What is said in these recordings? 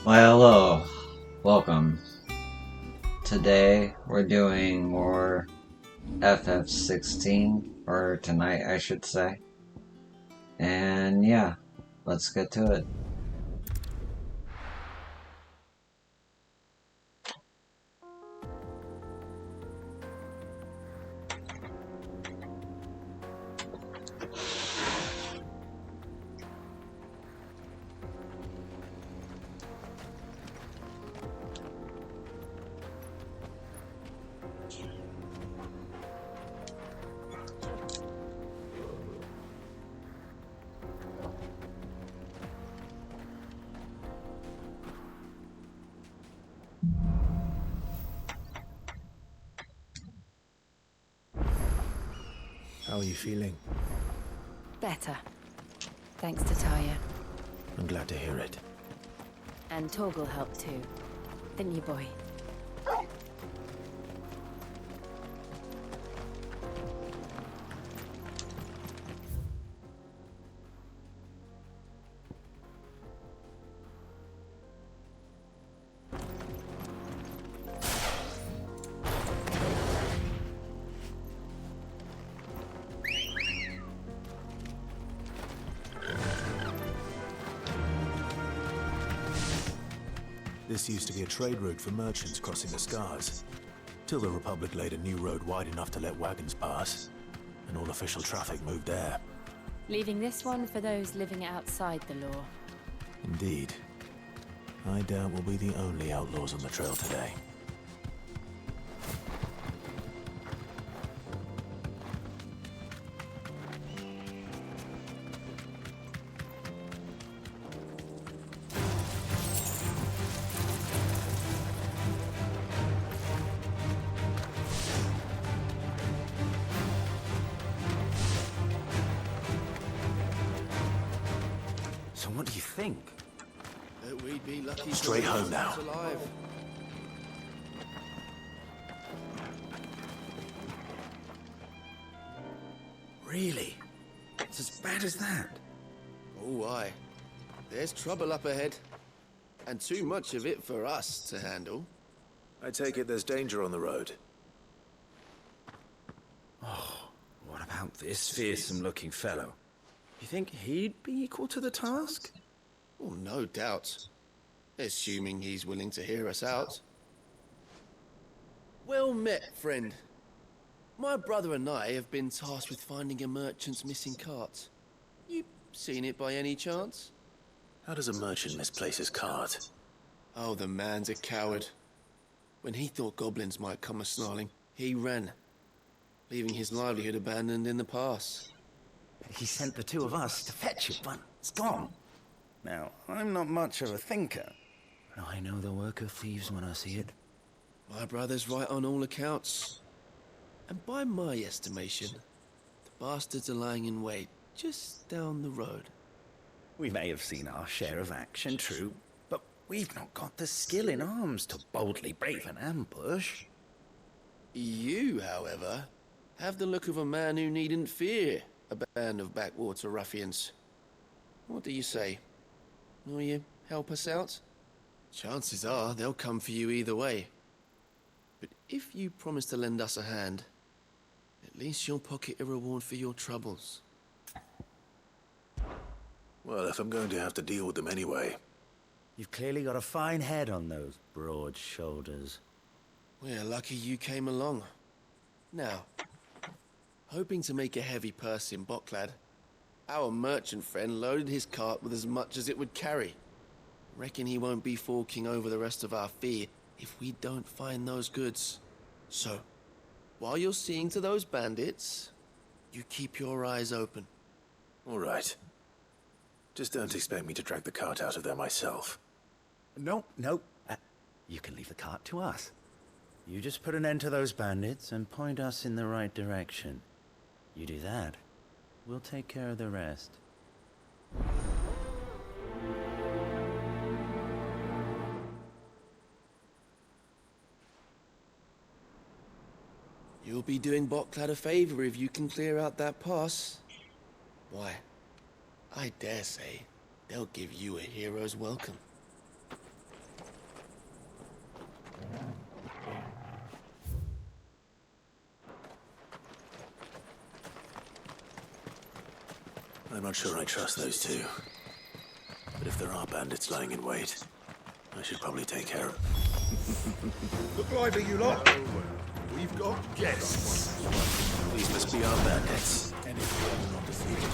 Why, hello. Welcome. Today we're doing more FF16, or tonight I should say. And yeah, let's get to it. How are you feeling? Better. Thanks to Taya. I'm glad to hear it. And Torgal helped too. Didn't you, boy? This used to be a trade route for merchants crossing the Scars, till the Republic laid a new road wide enough to let wagons pass, and all official traffic moved there. Leaving this one for those living outside the law. Indeed. I doubt we'll be the only outlaws on the trail today. So what do you think? That we'd be lucky Straight to home now. alive. Really? It's as bad as that? Oh, aye. There's trouble up ahead. And too much of it for us to handle. I take it there's danger on the road. What about this fearsome-looking fellow? You think he'd be equal to the task? Oh, no doubt. Assuming he's willing to hear us out. Well met, friend. My brother and I have been tasked with finding a merchant's missing cart. You seen it by any chance? How does a merchant misplace his cart? Oh, the man's a coward. When he thought goblins might come a-snarling, he ran, leaving his livelihood abandoned in the pass. He sent the two of us to fetch it, but it's gone. Now, I'm not much of a thinker, but I know the work of thieves when I see it. My brother's right on all accounts. And by my estimation, the bastards are lying in wait just down the road. We may have seen our share of action, true, but we've not got the skill in arms to boldly brave an ambush. You, however, have the look of a man who needn't fear a band of backwater ruffians. What do you say? Will you help us out? Chances are they'll come for you either way. But if you promise to lend us a hand, at least you'll pocket a reward for your troubles. Well, if I'm going to have to deal with them anyway. You've clearly got a fine head on those broad shoulders. We're lucky you came along. Now, hoping to make a heavy purse in Boklad, our merchant friend loaded his cart with as much as it would carry. Reckon he won't be forking over the rest of our fee if we don't find those goods. So, while you're seeing to those bandits, you keep your eyes open. All right. Just don't expect me to drag the cart out of there myself. No. You can leave the cart to us. You just put an end to those bandits and point us in the right direction. You do that, we'll take care of the rest. You'll be doing Boklad a favor if you can clear out that pass. Why, I dare say they'll give you a hero's welcome. I'm not sure I trust those two. But if there are bandits lying in wait, I should probably take care of them. Look lively, you lot. We've got guests. These must be our bandits. And if you are not defeated,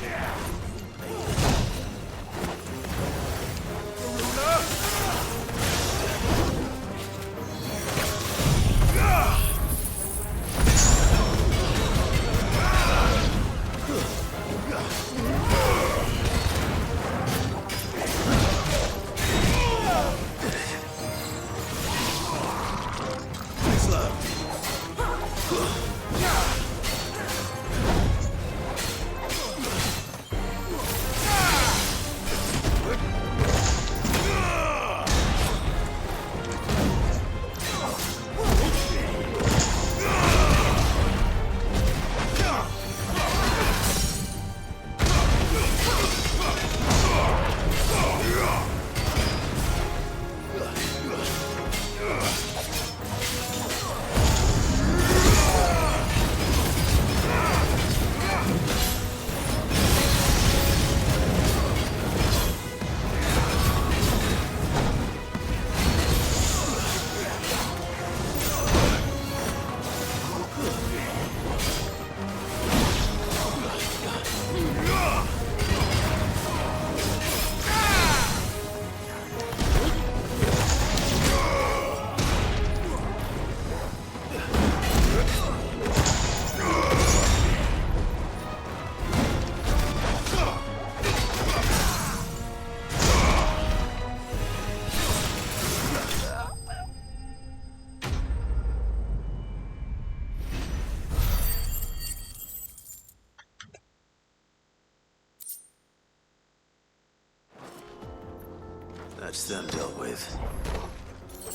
That's them dealt with.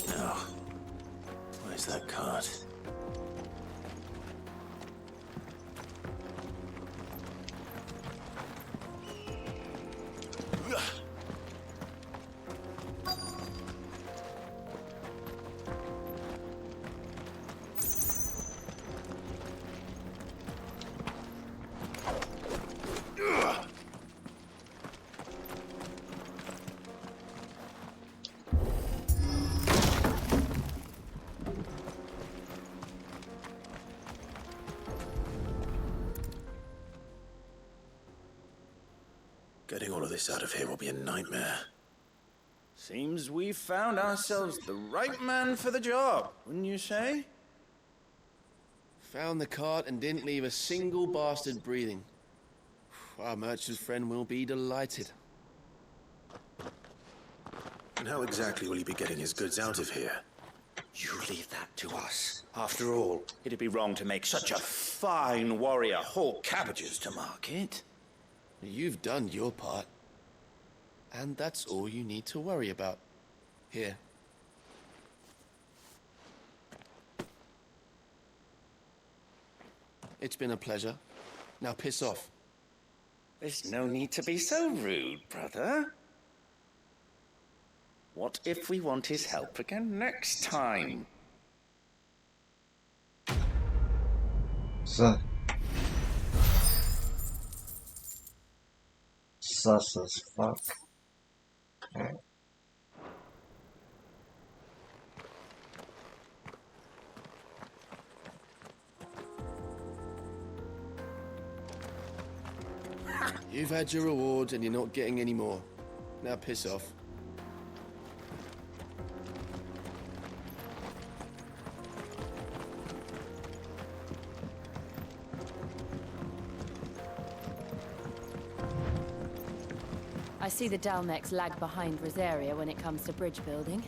Now, where's that cart? Getting all of this out of here will be a nightmare. Seems we've found ourselves the right man for the job, wouldn't you say? Found the cart and didn't leave a single bastard breathing. Our merchant friend will be delighted. And how exactly will he be getting his goods out of here? You leave that to us. After all, it'd be wrong to make such a fine warrior haul cabbages to market. You've done your part. And that's all you need to worry about. Here. It's been a pleasure. Now piss off. There's no need to be so rude, brother. What if we want his help again next time? So, sus as fuck. Okay. You've had your rewards and you're not getting any more. Now piss off. I see the Dalmex lag behind Rosaria when it comes to bridge building.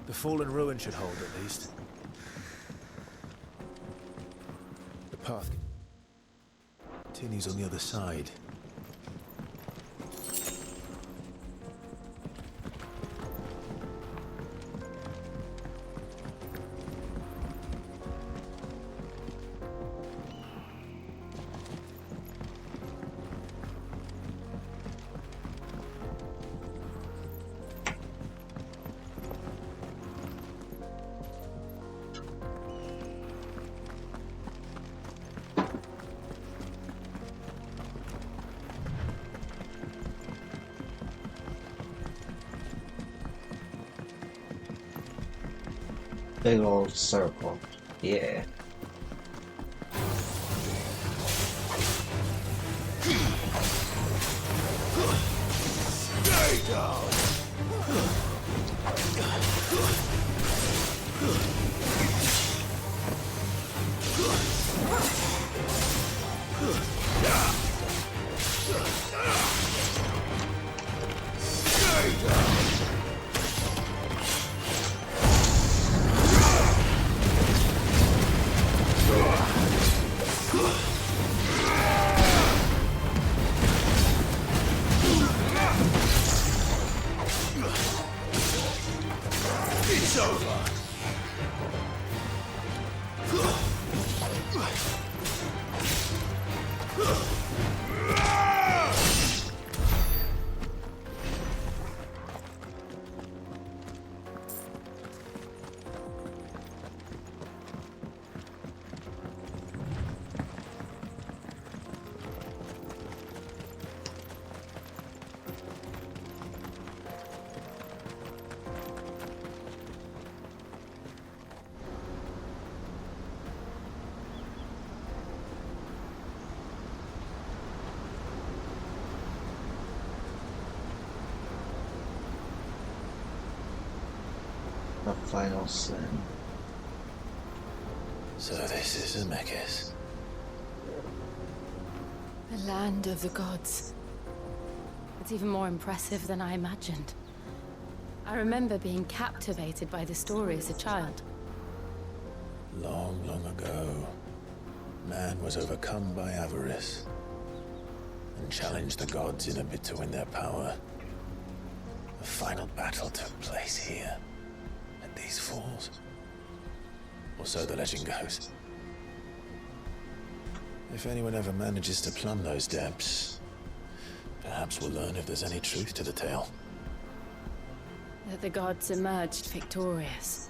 The fallen ruin should hold, at least. The path... Tinny's on the other side. Big old circle. Yeah. Stay down! It's over! The final sin. So this is Zemeckis. The land of the gods. It's even more impressive than I imagined. I remember being captivated by the story as a child. Long, long ago, man was overcome by avarice and challenged the gods in a bid to win their power. The final battle took place here, at these falls. Or so the legend goes. If anyone ever manages to plumb those depths, perhaps we'll learn if there's any truth to the tale. That the gods emerged victorious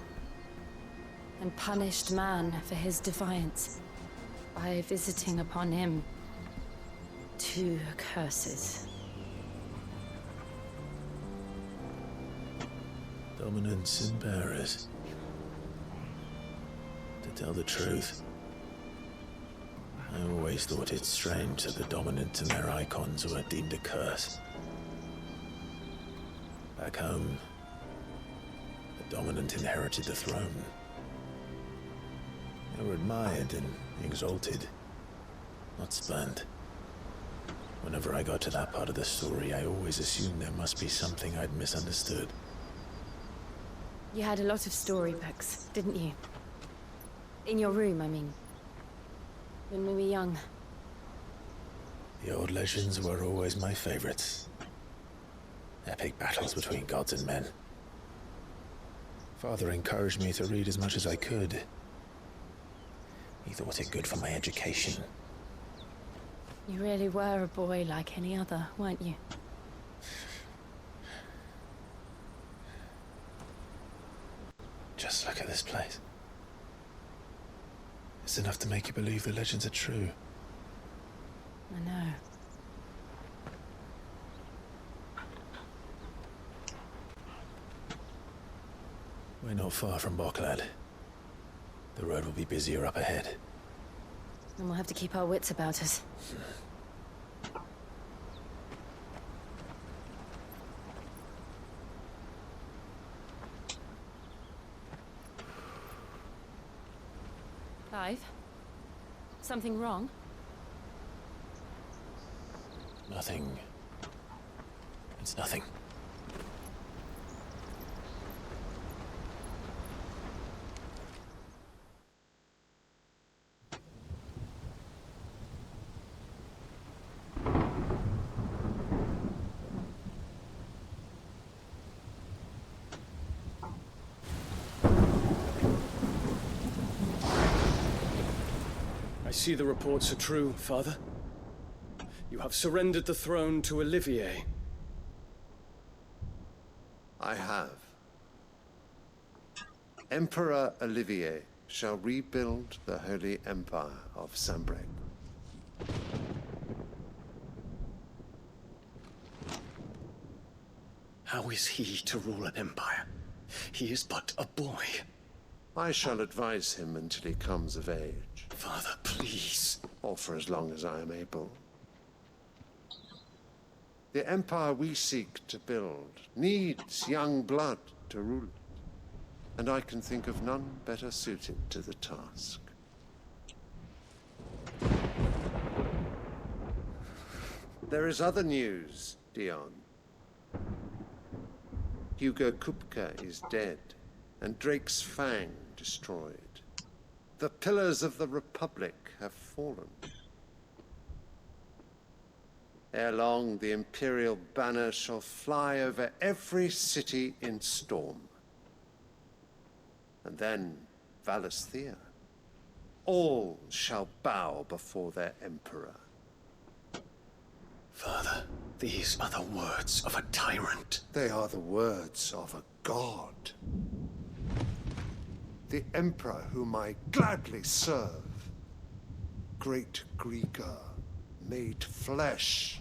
and punished man for his defiance by visiting upon him 2 curses. Dominance and bearers. To tell the truth, I always thought it strange that the dominant and their icons were deemed a curse. Back home, the dominant inherited the throne. They were admired and exalted, not spurned. Whenever I got to that part of the story, I always assumed there must be something I'd misunderstood. You had a lot of storybooks, didn't you? In your room, I mean. When we were young. The old legends were always my favorites. Epic battles between gods and men. Father encouraged me to read as much as I could. He thought it good for my education. You really were a boy like any other, weren't you? Just look at this place. It's enough to make you believe the legends are true. I know. We're not far from Boklad. The road will be busier up ahead. And we'll have to keep our wits about us. Clive? Something wrong? Nothing. It's nothing. I see the reports are true, Father. You have surrendered the throne to Olivier. I have. Emperor Olivier shall rebuild the Holy Empire of Sanbreque. How is he to rule an empire? He is but a boy. I shall advise him until he comes of age, Father, please. or for as long as I am able. The empire we seek to build needs young blood to rule it, and I can think of none better suited to the task. There is other news, Dion. Hugo Kupka is dead, and Drake's Fang destroyed. The pillars of the Republic have fallen. Ere long, the Imperial banner shall fly over every city in Storm. And then Valisthea. All shall bow before their Emperor. Father, these are the words of a tyrant. They are the words of a god. The Emperor whom I gladly serve. Great Grieger, made flesh.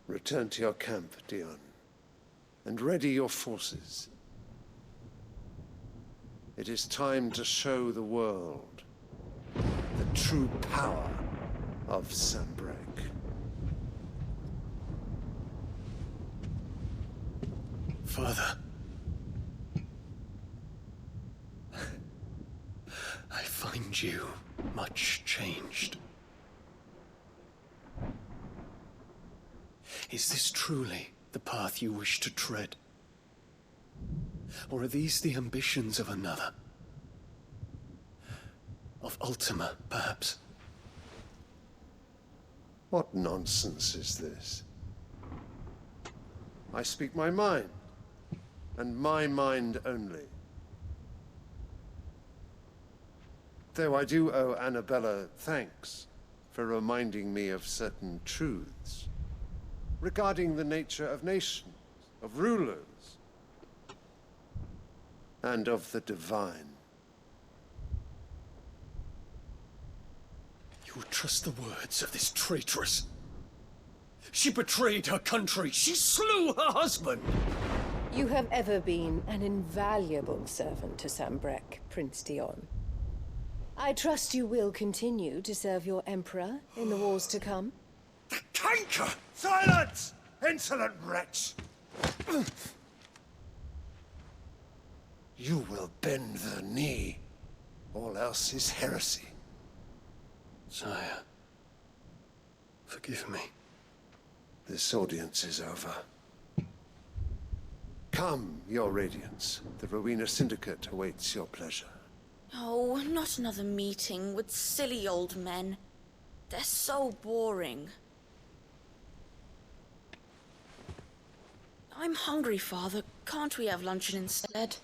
Return to your camp, Dion, and ready your forces. It is time to show the world the true power of Sanbreque. Father. I find you much changed. Is this truly the path you wish to tread? Or are these the ambitions of another? Of Ultima, perhaps? What nonsense is this? I speak my mind, and my mind only. Though I do owe Annabella thanks for reminding me of certain truths regarding the nature of nations, of rulers, and of the divine. You would trust the words of this traitress? She betrayed her country. She slew her husband. You have ever been an invaluable servant to Sanbreque, Prince Dion. I trust you will continue to serve your Emperor in the wars to come. The canker! Silence! Insolent wretch! You will bend the knee. All else is heresy. Sire, forgive me. This audience is over. Come, your Radiance. The Rowena Syndicate awaits your pleasure. Oh, not another meeting with silly old men. They're so boring. I'm hungry, Father. Can't we have luncheon instead?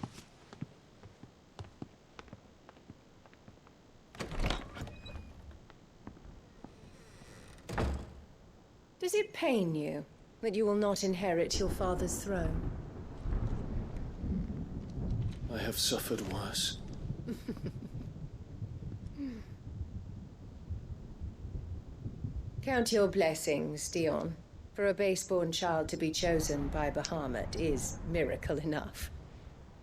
Does it pain you that you will not inherit your father's throne? I have suffered worse. Count your blessings, Dion. For a base-born child to be chosen by Bahamut is miracle enough.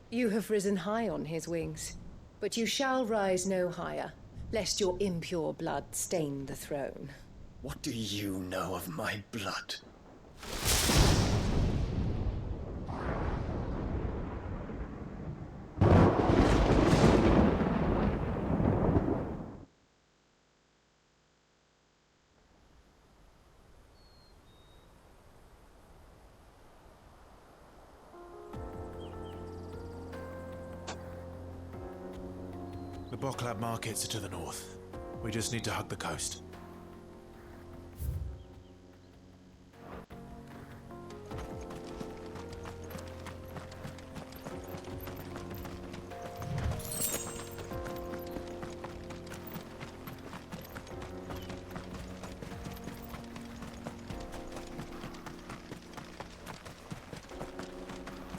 You have risen high on his wings, but you shall rise no higher, lest your impure blood stain the throne. What do you know of my blood? The Boklab markets are to the north. We just need to hug the coast.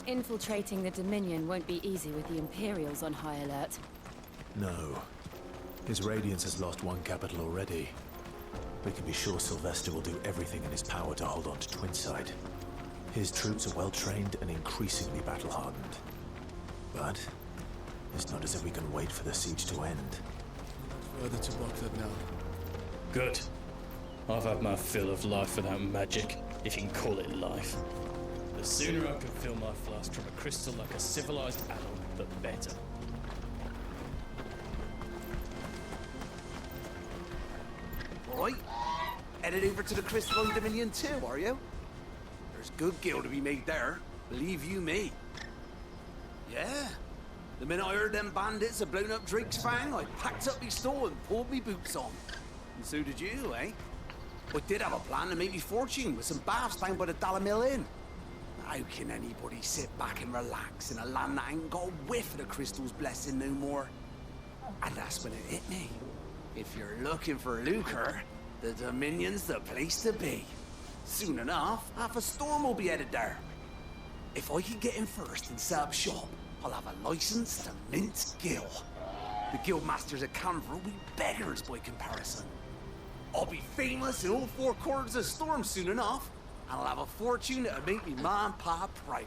Infiltrating the Dominion won't be easy with the Imperials on high alert. No. His Radiance has lost one capital already. We can be sure Sylvester will do everything in his power to hold on to Twinside. His troops are well trained and increasingly battle-hardened. But it's not as if we can wait for the siege to end. Further to Bocklet now. Good. I've had my fill of life without magic, if you can call it life. The sooner I can fill my flask from a crystal like a civilized adult, the better. Right. Headed over to the Crystalline Dominion too, are you? There's good gil to be made there, believe you me. Yeah. The minute I heard them bandits had blown up Drake's Fang, I packed up me store and pulled me boots on. And so did you, eh? I did have a plan to make me fortune with some baths down by the Dalamil Inn. How can anybody sit back and relax in a land that ain't got a whiff of the crystal's blessing no more? And that's when it hit me. If you're looking for lucre, the Dominion's the place to be. Soon enough, half a storm will be headed there. If I can get in first and set up shop, I'll have a license to mint gil. The guildmasters at Canver will be beggars by comparison. I'll be famous in all four corners of Storm soon enough, and I'll have a fortune that'll make me ma and pa proud.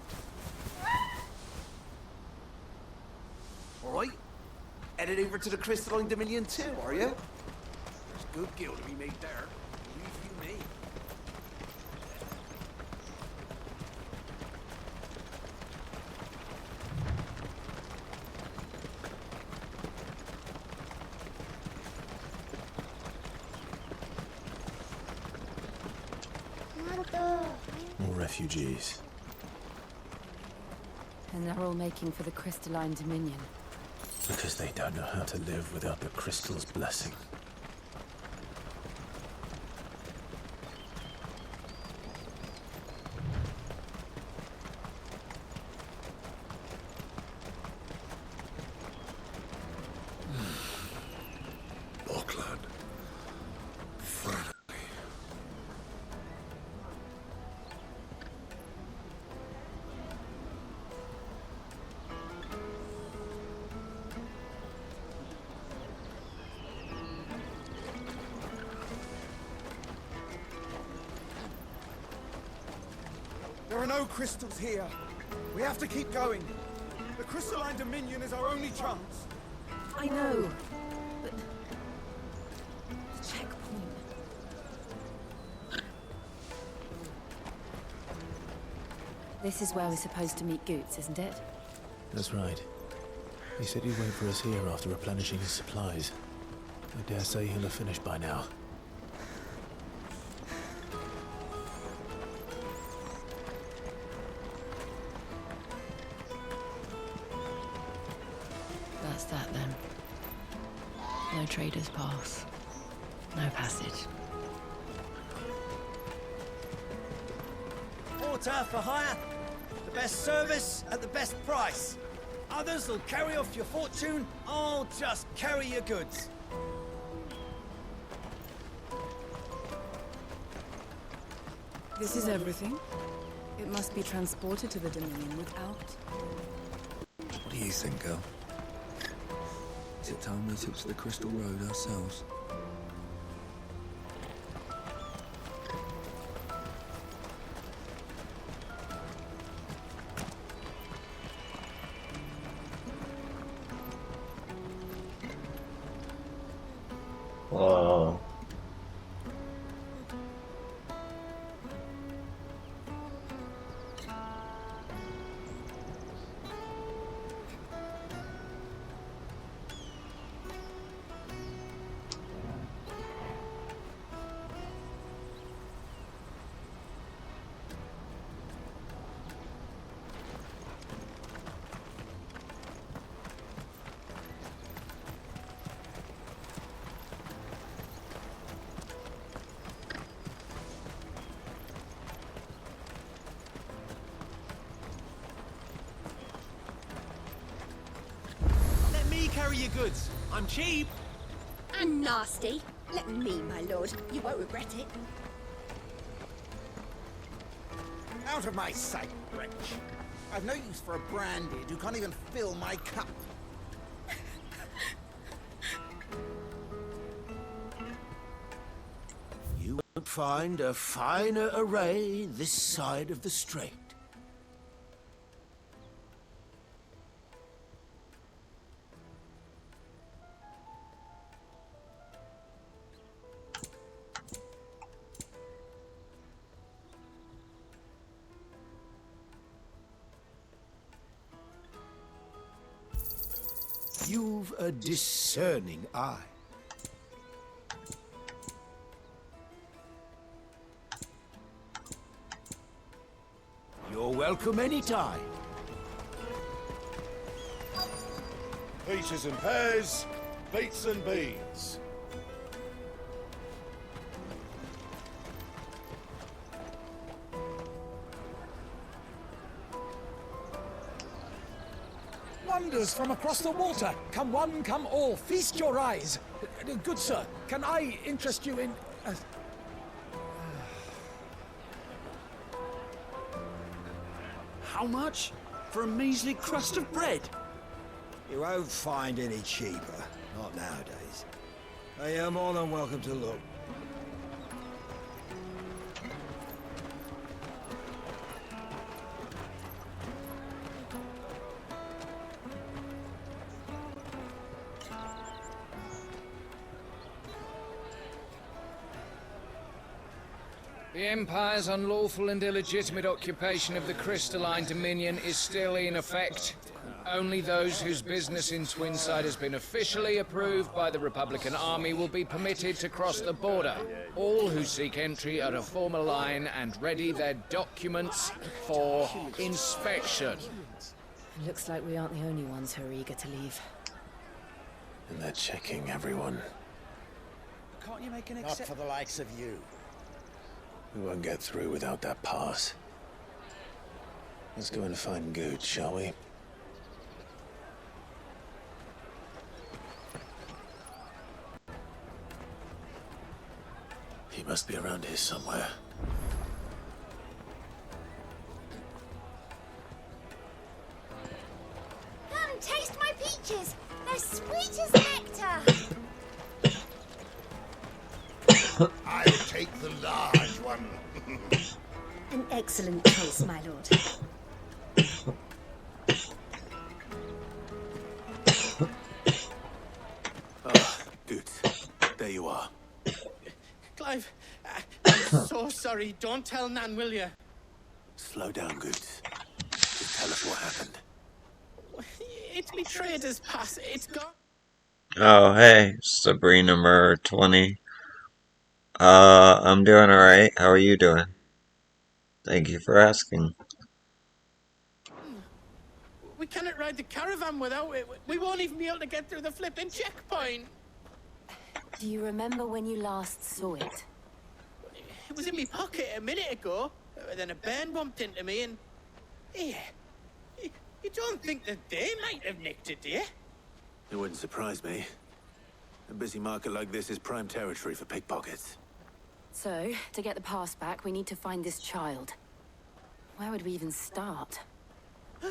All right? Headed over to the Crystalline Dominion too, are you? There's good gil to be made there, believe you me. More refugees. And they're all making for the Crystalline Dominion. Because they don't know how to live without the crystal's blessing. Bocklet. Frantically. There are no crystals here. We have to keep going. The Crystalline Dominion is our only chance. I know, but... checkpoint. This is where we're supposed to meet Goots, isn't it? That's right. He said he'd wait for us here after replenishing his supplies. I dare say he'll have finished by now. That's that then. No traders pass. No passage. Porter for hire. The best service at the best price. Others will carry off your fortune. I'll just carry your goods. This is everything? It must be transported to the Dominion without... What do you think, girl? Is it time we took to the Crystal Road ourselves? Whoa. Let me carry your goods. I'm cheap. And nasty. Let me, my lord. You won't regret it. Out of my sight, wretch. I've no use for a branded who can't even fill my cup. You won't find a finer array this side of the strait. You've a discerning eye. You're welcome anytime. Peaches and pears, beets and beans. Wonders from across the water. Come one, come all. Feast your eyes. Good sir, can I interest you in... How much? For a measly crust of bread? You won't find any cheaper. Not nowadays. I am more than welcome to look. The Empire's unlawful and illegitimate occupation of the crystalline dominion is still in effect. Only those whose business in Twinside has been officially approved by the Republican Army will be permitted to cross the border. All who seek entry are to form a line and ready their documents for inspection. Looks like we aren't the only ones who are eager to leave. And they're checking everyone. Can't you make an Not for the likes of you. We won't get through without that pass. Let's go and find Good, shall we? He must be around here somewhere. Come, taste my peaches. They're sweet as nectar. I'll take the large one. An excellent choice, my lord. Ah, Good. There you are. Clive, I'm so sorry. Don't tell Nan, will you? Slow down, Good. Just tell us what happened. It's me trader's pass. It's gone. Oh, hey, Sabrina Murr 20. I'm doing alright. How are you doing? Thank you for asking. We cannot ride the caravan without it. We won't even be able to get through the flipping checkpoint. Do you remember when you last saw it? It was in my pocket a minute ago. Then a bairn bumped into me and... Yeah. You don't think that they might have nicked it, do you? It wouldn't surprise me. A busy market like this is prime territory for pickpockets. So, to get the pass back, we need to find this child. Where would we even start? I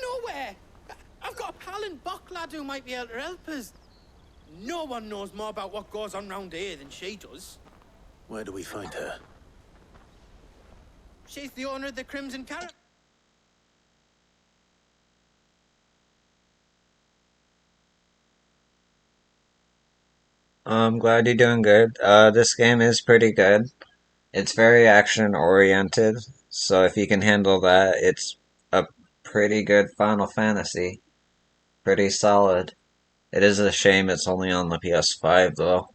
know where. I've got a pal in Bock lad who might be able to help us. No one knows more about what goes on round here than she does. Where do we find her? She's the owner of the Crimson Caravan. I'm glad you're doing good. This game is pretty good. It's very action-oriented, so if you can handle that, it's a pretty good Final Fantasy. Pretty solid. It is a shame it's only on the PS5, though.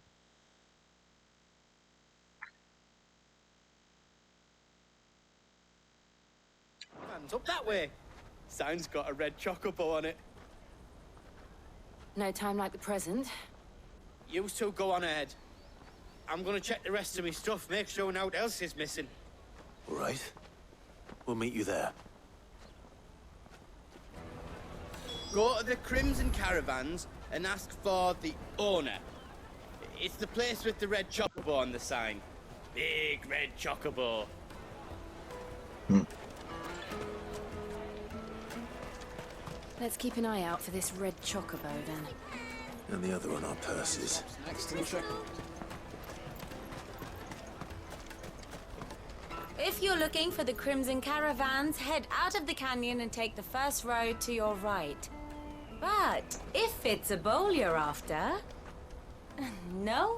Hands up that way. Sign's got a red chocobo on it. No time like the present. You two go on ahead. I'm gonna check the rest of my stuff, make sure no one else is missing. All right. We'll meet you there. Go to the Crimson Caravans and ask for the owner. It's the place with the red chocobo on the sign. Big red chocobo. Let's keep an eye out for this red chocobo then. And the other on our purses. Next to the check. If you're looking for the Crimson Caravans, head out of the canyon and take the first road to your right. But if it's a bowl you're after... No?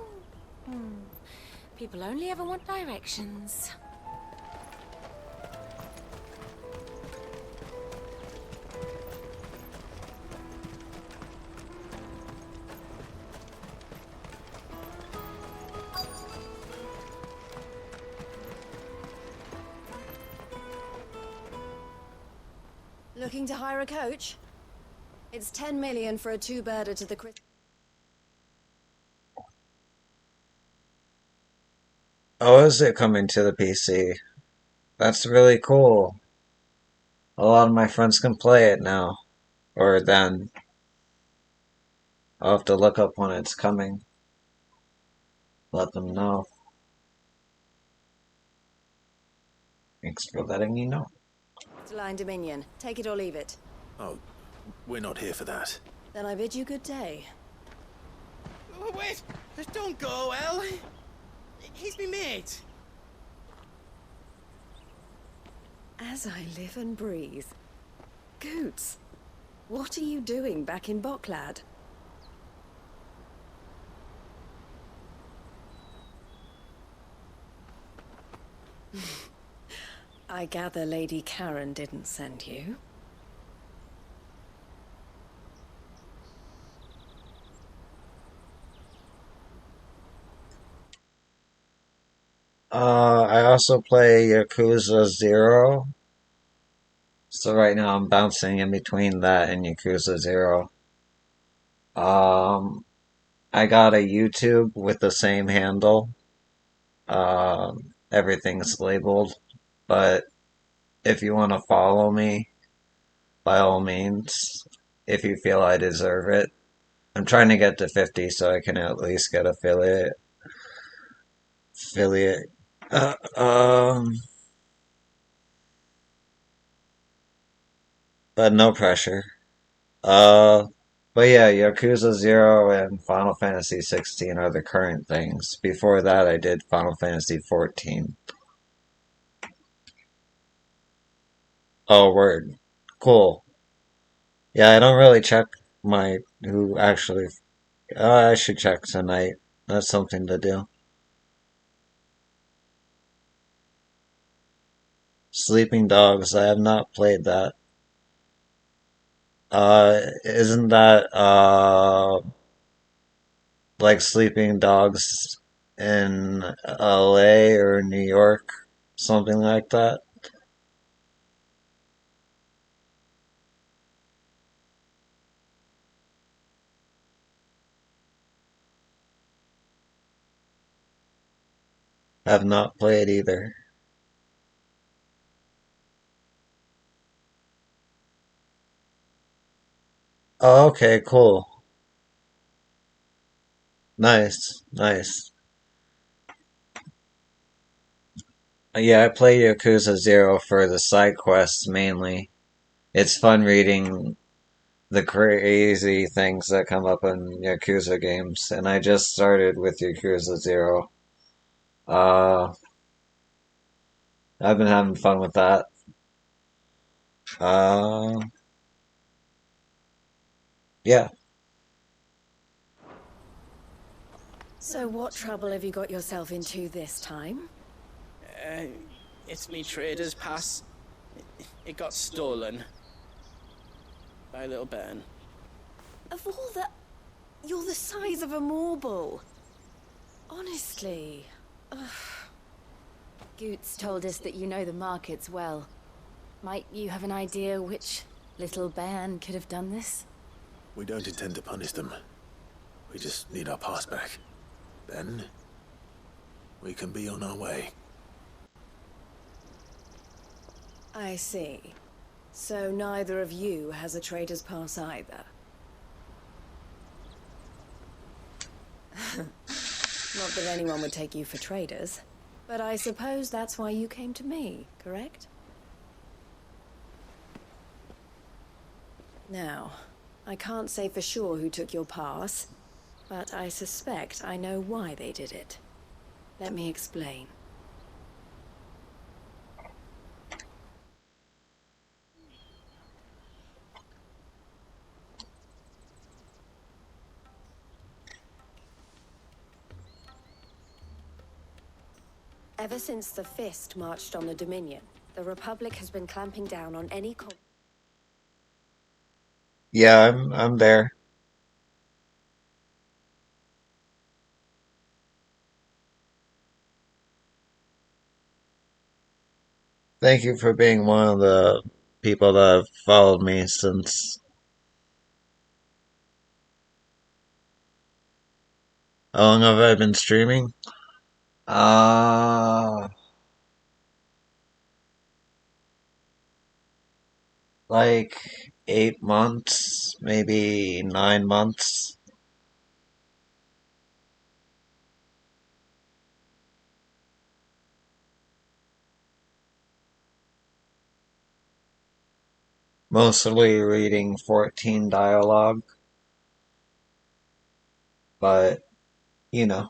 People only ever want directions. Looking to hire a coach? It's 10 million for a two-birder to the Oh, is it coming to the PC? That's really cool. A lot of my friends can play it now. Or then. I'll have to look up when it's coming. Let them know. Thanks for letting me know. Line Dominion. Take it or leave it. Oh, we're not here for that. Then I bid you good day. Oh, wait! Don't go, El! He's me mate! As I live and breathe. Goots, what are you doing back in Boklad? I gather Lady Karen didn't send you. I also play Yakuza 0. So right now I'm bouncing in between that and Yakuza 0. I got a YouTube with the same handle. Everything's labeled. But if you want to follow me, by all means, if you feel I deserve it. I'm trying to get to 50 so I can at least get affiliate. Uh, um, but no pressure. But yeah, Yakuza 0 and Final Fantasy 16 are the current things. Before that, I did Final Fantasy 14. Oh, word. Cool. Yeah, I don't really check my who actually. I should check tonight. That's something to do. Sleeping Dogs. I have not played that. Isn't that like Sleeping Dogs in LA or New York? Something like that? Have not played either. Oh, okay, cool. Nice, nice. Yeah, I play Yakuza 0 for the side quests mainly. It's fun reading the crazy things that come up in Yakuza games, and I just started with Yakuza 0. Uh, I've been having fun with that. Uh, yeah. So what trouble have you got yourself into this time? It's me trader's pass. It got stolen. By little Ben. Of all the... You're the size of a marble. Honestly. Ugh. Goots told us that you know the markets well. Might you have an idea which little band could have done this? We don't intend to punish them. We just need our pass back. Then, we can be on our way. I see. So neither of you has a trader's pass either. Not that anyone would take you for traders, but I suppose that's why you came to me, correct? Now, I can't say for sure who took your pass, but I suspect I know why they did it. Let me explain. Ever since the Fist marched on the Dominion, the Republic has been clamping down on any Yeah, I'm there. Thank you for being one of the people that have followed me since. How long have I been streaming? Uh, like 8 months, maybe 9 months. Mostly reading 14 dialogue, but you know,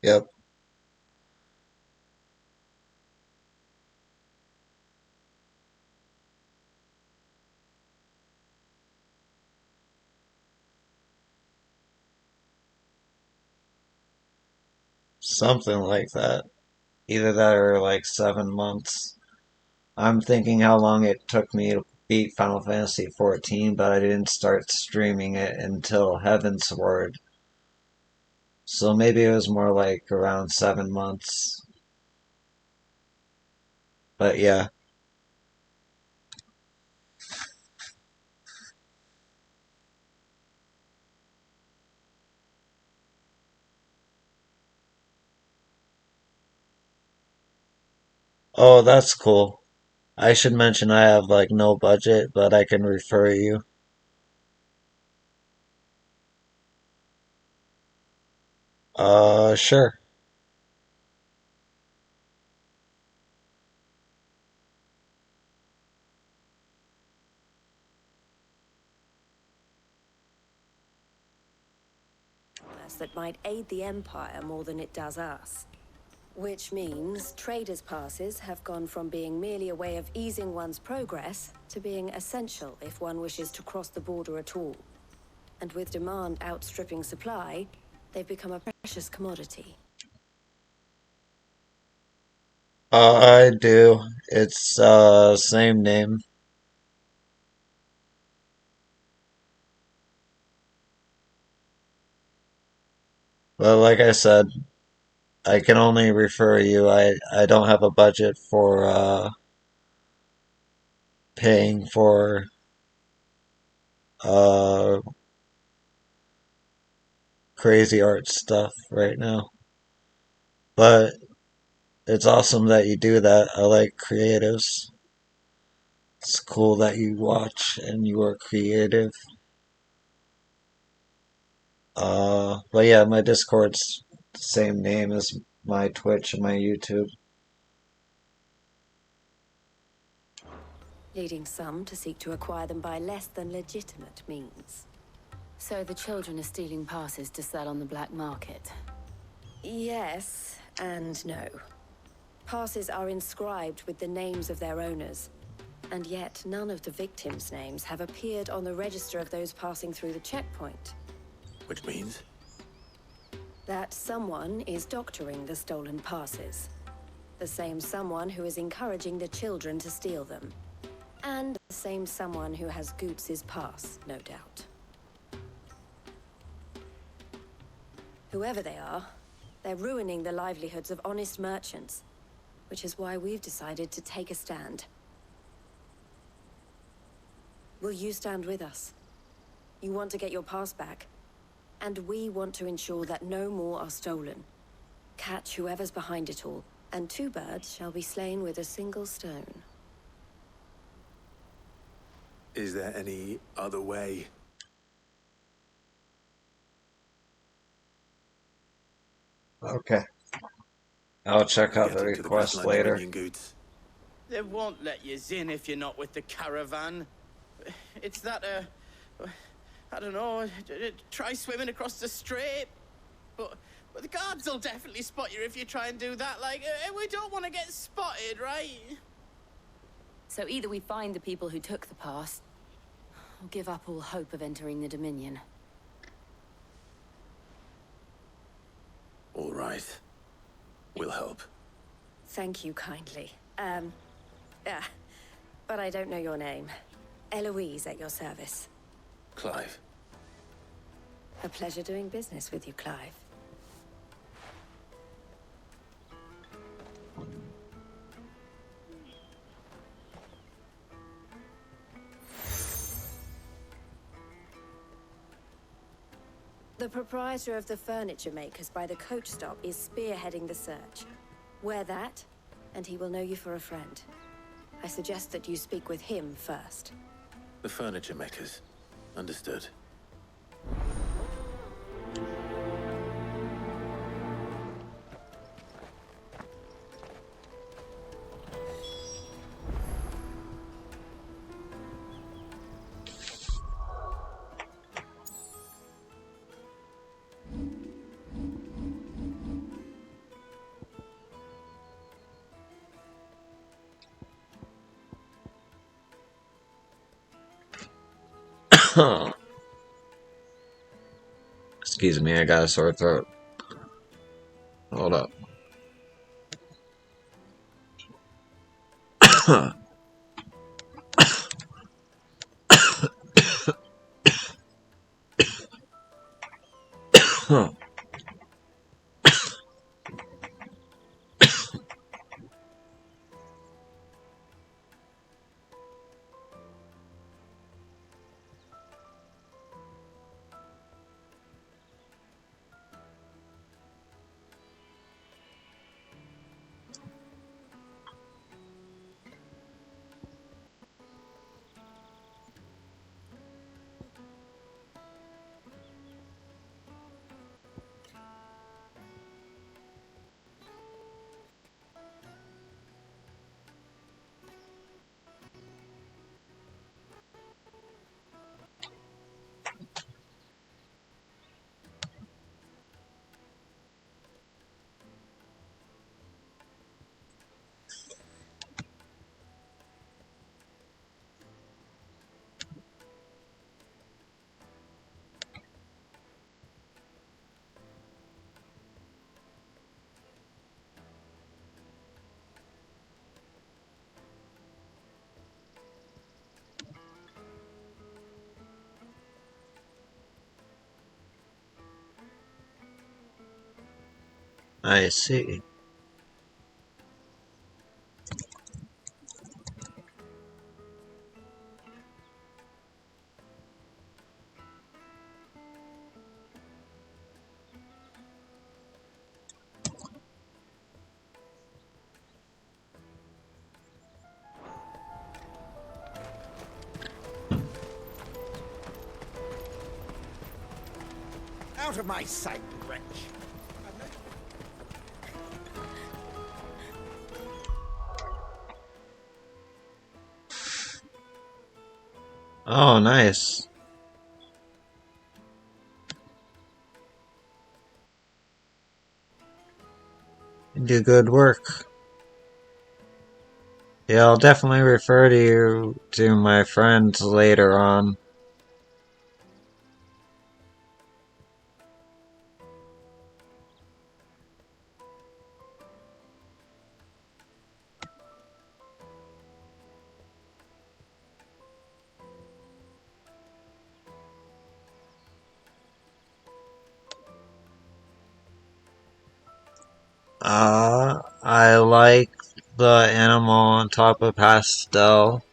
yep. Something like that. Either that or like 7 months. I'm thinking how long it took me to beat Final Fantasy 14, but I didn't start streaming it until Heaven's Word. So maybe it was more like around 7 months. But yeah. Oh, that's cool. I should mention I have like no budget, but I can refer you. Sure. that might aid the Empire more than it does us. Which means traders' passes have gone from being merely a way of easing one's progress to being essential if one wishes to cross the border at all. And with demand outstripping supply, they've become a precious commodity. I do. It's same name. But like I said, I can only refer you. I don't have a budget for paying for uh crazy art stuff right now. But it's awesome that you do that. I like creatives. It's cool that you watch and you are creative. But yeah, my Discord's the same name as my Twitch and my YouTube. Leading some to seek to acquire them by less than legitimate means. So the children are stealing passes to sell on the black market? Yes and no. Passes are inscribed with the names of their owners, and yet none of the victims' names have appeared on the register of those passing through the checkpoint. Which means? That someone is doctoring the stolen passes. The same someone who is encouraging the children to steal them. And the same someone who has Goots's pass, no doubt. Whoever they are, they're ruining the livelihoods of honest merchants, which is why we've decided to take a stand. Will you stand with us? You want to get your pass back, and we want to ensure that no more are stolen. Catch whoever's behind it all, and two birds shall be slain with a single stone. Is there any other way? Okay. I'll check out the Getting to the request Crystalline later. Dominion goods. They won't let you in if you're not with the caravan. It's that, I don't know, try swimming across the strait. But the guards will definitely spot you if you try and do that. Like, we don't want to get spotted, right? So either we find the people who took the pass, or give up all hope of entering the Dominion. All right. We'll help. Thank you kindly. But I don't know your name. Eloise at your service. Clive. A pleasure doing business with you, Clive. The proprietor of the furniture makers by the coach stop is spearheading the search. Wear that, and he will know you for a friend. I suggest that you speak with him first. The furniture makers. Understood. Excuse me, I got a sore throat. Hold up. I see. Out of my sight, wretch. Oh, nice. You do good work. Yeah, I'll definitely refer to you to my friends later on. I like the animal on top of pastel.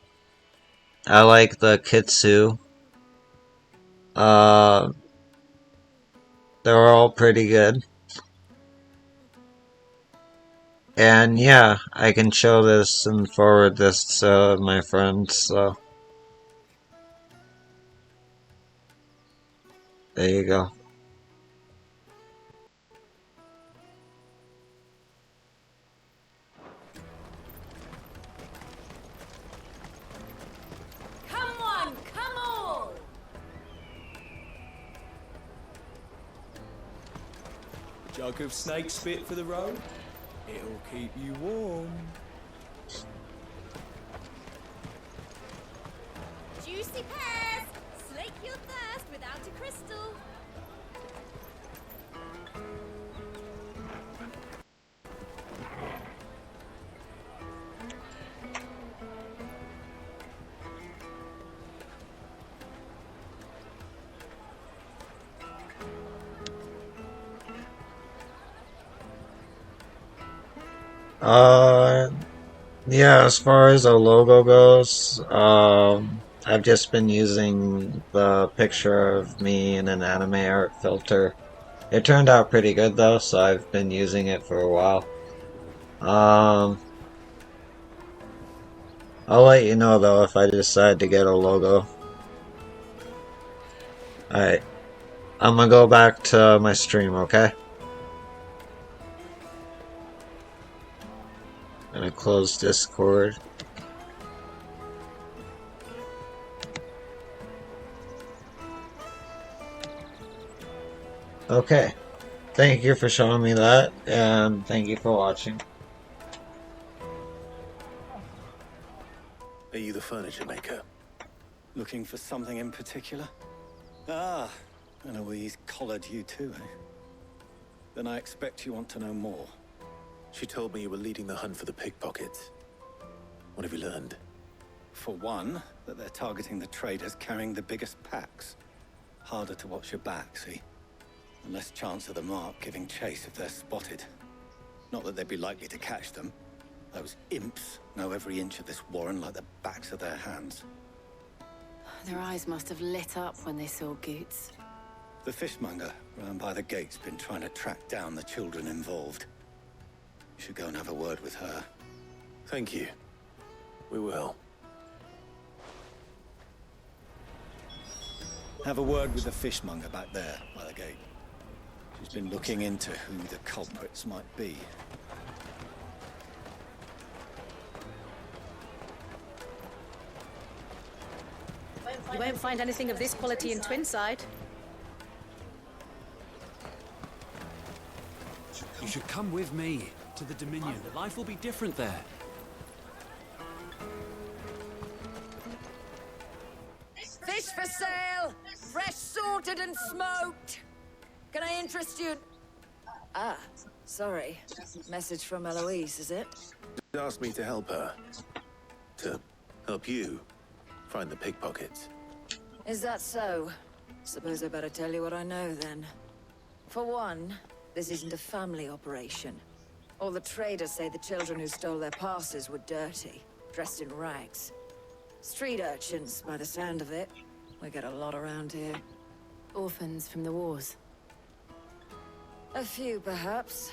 I like the kitsune. Uh, they're all pretty good. And yeah, I can show this and forward this to my friends, so there you go. jug of snake spit for the road? It'll keep you warm. Juicy pears! Slake your thirst without a crystal. Uh, yeah, as far as a logo goes, I've just been using the picture of me in an anime art filter. It turned out pretty good though, so I've been using it for a while. Um, I'll let you know though if I decide to get a logo. Alright, I'm gonna go back to my stream, okay? I'm gonna close Discord. Okay. Thank you for showing me that, and thank you for watching. Are you the furniture maker? Looking for something in particular? Ah, and Eloise collared you too, eh? Then I expect you want to know more. She told me you were leading the hunt for the pickpockets. What have you learned? For one, that they're targeting the traders carrying the biggest packs. Harder to watch your back, see? And less chance of the mark giving chase if they're spotted. Not that they'd be likely to catch them. Those imps know every inch of this warren like the backs of their hands. Their eyes must have lit up when they saw Goots. The fishmonger round by the gate's been trying to track down the children involved. You should go and have a word with her. Thank you. We will. Have a word with the fishmonger back there by the gate. She's been looking into who the culprits might be. You won't find anything of this quality in Twinside. You should come with me to the Dominion. Life will be different there. Fish for sale! Fresh sorted and smoked! Can I interest you? Ah, sorry. Message from Eloise, is it? She asked me to help her. To help you find the pickpockets. Is that so? Suppose I better tell you what I know then. For one, this isn't a family operation. All the traders say the children who stole their passes were dirty, dressed in rags. Street urchins, by the sound of it. We get a lot around here. Orphans from the wars. A few, perhaps.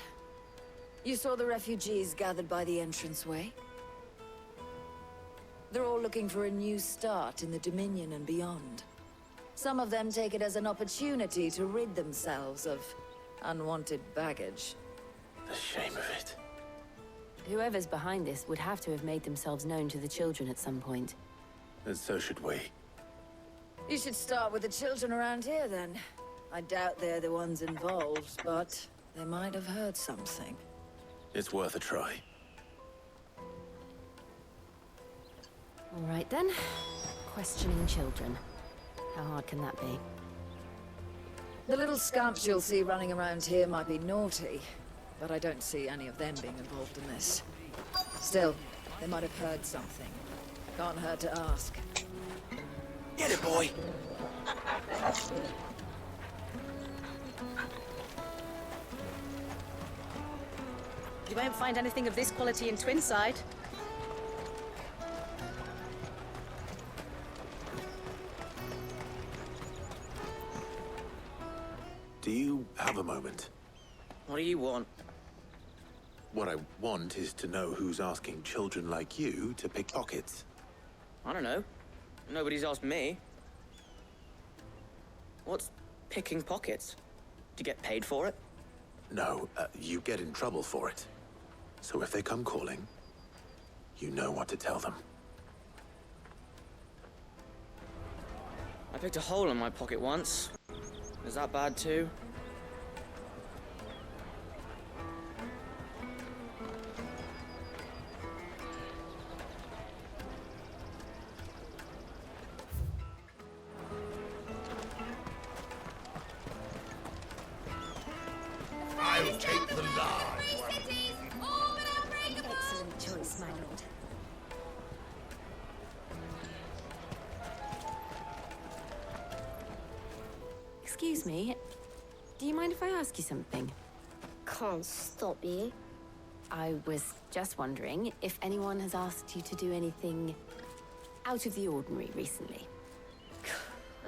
You saw the refugees gathered by the entranceway? They're all looking for a new start in the Dominion and beyond. Some of them take it as an opportunity to rid themselves of unwanted baggage. The shame of it. Whoever's behind this would have to have made themselves known to the children at some point. And so should we. You should start with the children around here, then. I doubt they're the ones involved, but they might have heard something. It's worth a try. All right then. Questioning children. How hard can that be? The little scamps you'll see running around here might be naughty, but I don't see any of them being involved in this. Still, they might have heard something. Can't hurt to ask. Get it, boy! You won't find anything of this quality in Twinside. Do you have a moment? What do you want? What I want is to know who's asking children like you to pick pockets. I don't know. Nobody's asked me. What's picking pockets? Do you get paid for it? No, you get in trouble for it. So if they come calling, you know what to tell them. I picked a hole in my pocket once. Is that bad too? large one. Excellent choice, my lord. Excuse me. Do you mind if I ask you something? Can't stop you. I was just wondering if anyone has asked you to do anything out of the ordinary recently.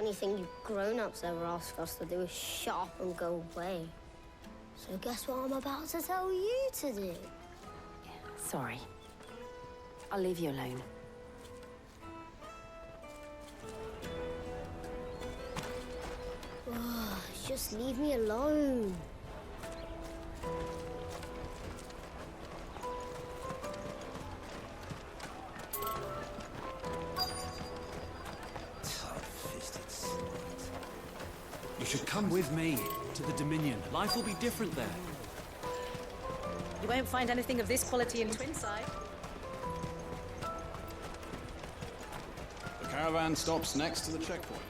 Anything you grown-ups ever ask us to do is shut up and go away. So guess what I'm about to tell you to do? Sorry. I'll leave you alone. Just leave me alone. You should come with me to the Dominion. Life will be different there. You won't find anything of this quality in Twinside. The caravan stops next to the checkpoint.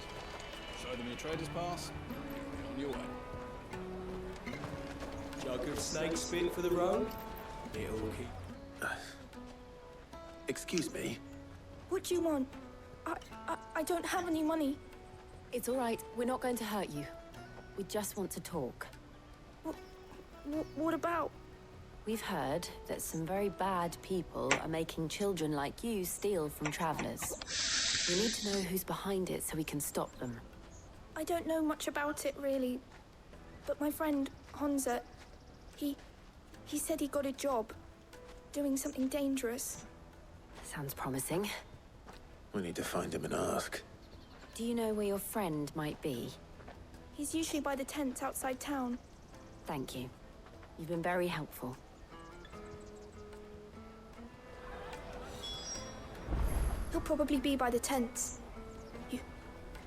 Show them your trader's pass. On your way. Jug of snake spin for the road? It'll keep. Excuse me? What do you want? I don't have any money. It's all right. We're not going to hurt you. We just want to talk. What about? We've heard that some very bad people are making children like you steal from travelers. We need to know who's behind it so we can stop them. I don't know much about it, really. But my friend, Honza, he said he got a job doing something dangerous. Sounds promising. We need to find him and ask. Do you know where your friend might be? He's usually by the tents outside town. Thank you. You've been very helpful. He'll probably be by the tents.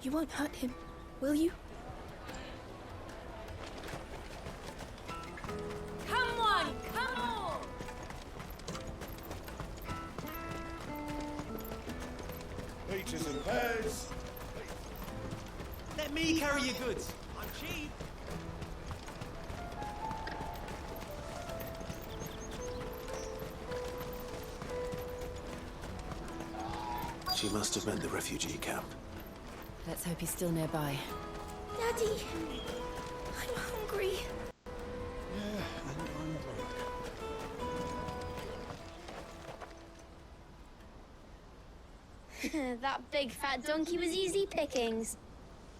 You won't hurt him, will you? Come on, come on! Peaches and pears. Let me carry your goods. I'm cheap. She must have meant the refugee camp. Let's hope he's still nearby. Daddy, I'm hungry. Yeah, I'm drunk. That big fat donkey was easy pickings.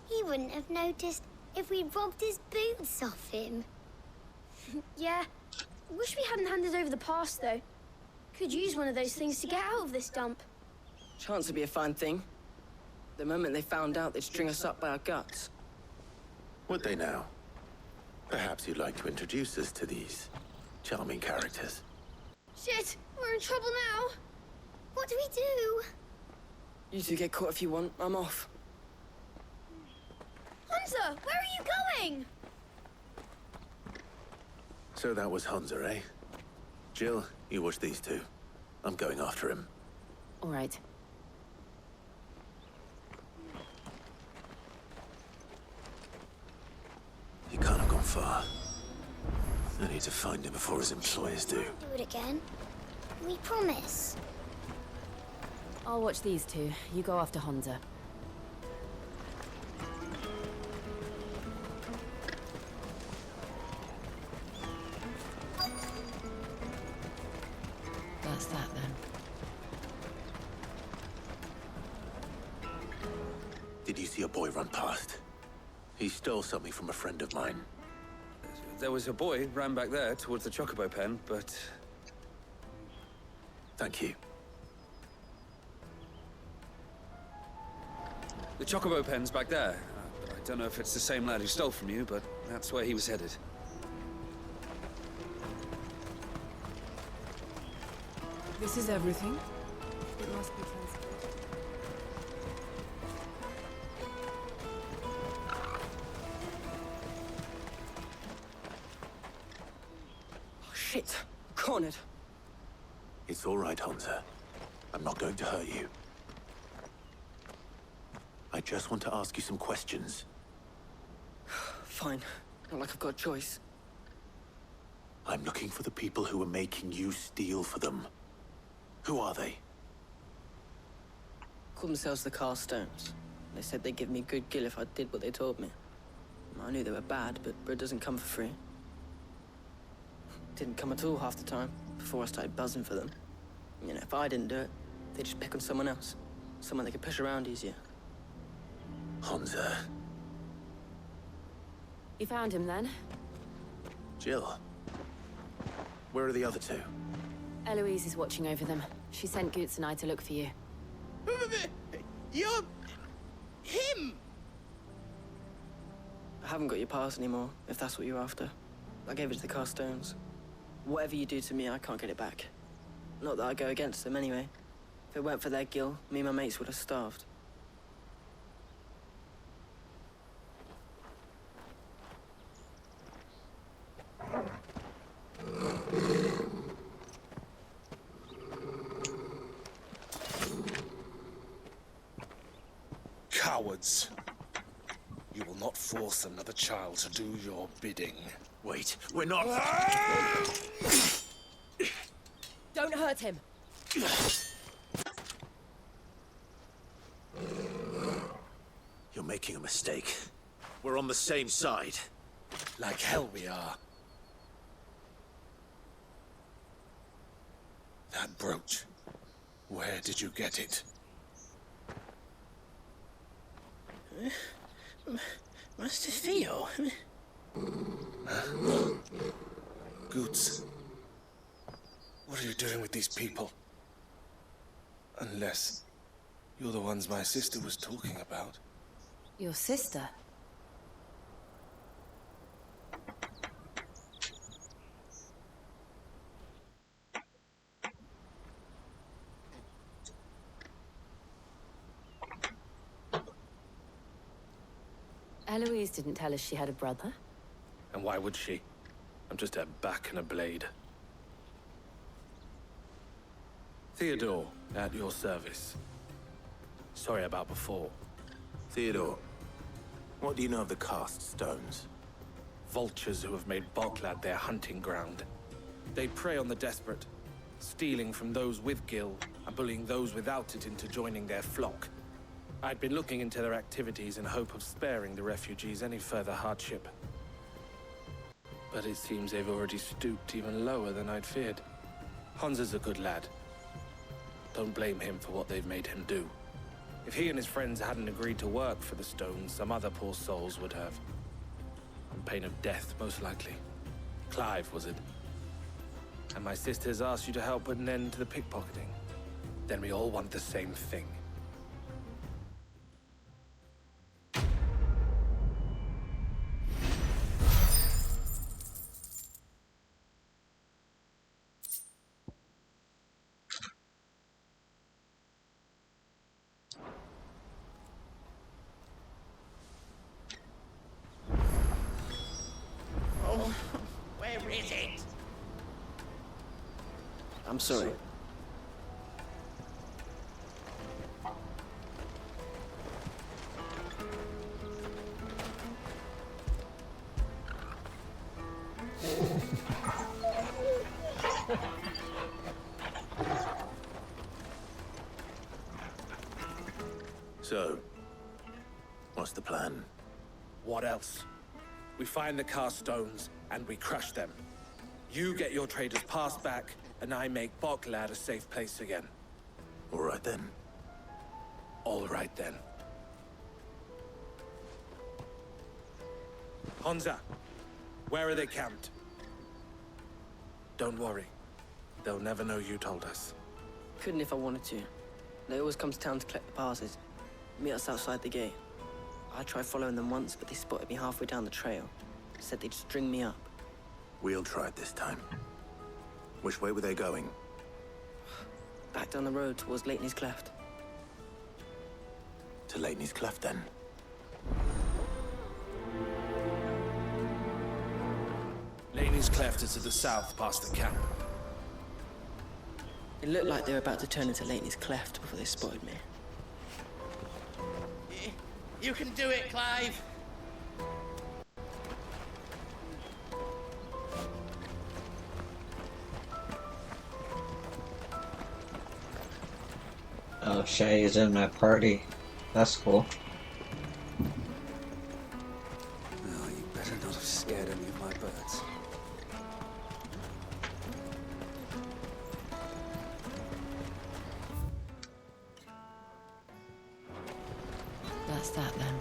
He wouldn't have noticed if we'd robbed his boots off him. Yeah. Wish we hadn't handed over the pass, though. Could use one of those things to get out of this dump. Chance to be a fine thing. The moment they found out, they'd string us up by our guts. Would they now? Perhaps you'd like to introduce us to these charming characters. Shit! We're in trouble now! What do we do? You two get caught if you want. I'm off. Hunter, where are you going? So that was Hunza, eh? Jill, you watch these two. I'm going after him. All right. He can't have gone far. I need to find him before his employers do. Do it again. We promise. I'll watch these two. You go after Honza. That's that then. Did you see a boy run past? He stole something from a friend of mine. There was a boy ran back there towards the Chocobo pen, but... Thank you. The Chocobo pen's back there. I don't know if it's the same lad who stole from you, but that's where he was headed. This is everything. It must be transported. Oh, shit. Cornered. It's all right, Hunter. I'm not going to hurt you. I just want to ask you some questions. Fine. Not like I've got a choice. I'm looking for the people who are making you steal for them. Who are they? Called themselves the Carstones. They said they'd give me good gill if I did what they told me. I knew they were bad, but bread doesn't come for free. Didn't come at all half the time, before I started buzzing for them. You know, if I didn't do it, they'd just pick on someone else. Someone they could push around easier. Honza. You found him then? Jill. Where are the other two? Eloise is watching over them. She sent Goots and I to look for you. You're... him! I haven't got your pass anymore, if that's what you're after. I gave it to the Carstones. Whatever you do to me, I can't get it back. Not that I go against them anyway. If it weren't for their gill, me and my mates would have starved. Cowards. You will not force another child to do your bidding. Wait, we're not... Don't hurt him! You're making a mistake. We're on the same side. Like hell we are. That brooch. Where did you get it? Master Theo? Goots. What are you doing with these people? Unless you're the ones my sister was talking about. Your sister? Eloise didn't tell us she had a brother. And why would she? I'm just a back and a blade. Theodore, at your service. Sorry about before. Theodore, what do you know of the Cast Stones? Vultures who have made Boklad their hunting ground. They prey on the desperate, stealing from those with gil and bullying those without it into joining their flock. I'd been looking into their activities in hope of sparing the refugees any further hardship. But it seems they've already stooped even lower than I'd feared. Honza's a good lad. Don't blame him for what they've made him do. If he and his friends hadn't agreed to work for the Stones, some other poor souls would have. On pain of death, most likely. Clive, was it? And my sisters asked you to help put an end to the pickpocketing. Then we all want the same thing. Where is it? I'm sorry. So, what's the plan? What else? We find the Carstones, and we crush them. You get your trader's pass back, and I make Boklad a safe place again. All right then. All right then. Honza, where are they camped? Don't worry. They'll never know you told us. Couldn't if I wanted to. They always come to town to collect the passes. Meet us outside the gate. I tried following them once, but they spotted me halfway down the trail. Said they'd string me up. We'll try it this time. Which way were they going? Back down the road towards Leighton's Cleft. To Leighton's Cleft, then? Leighton's Cleft is to the south, past the camp. It looked like they were about to turn into Leighton's Cleft before they spotted me. You can do it, Clive! Shay is in my party. That's cool. Oh, you better not have scared any of my birds. That's that then.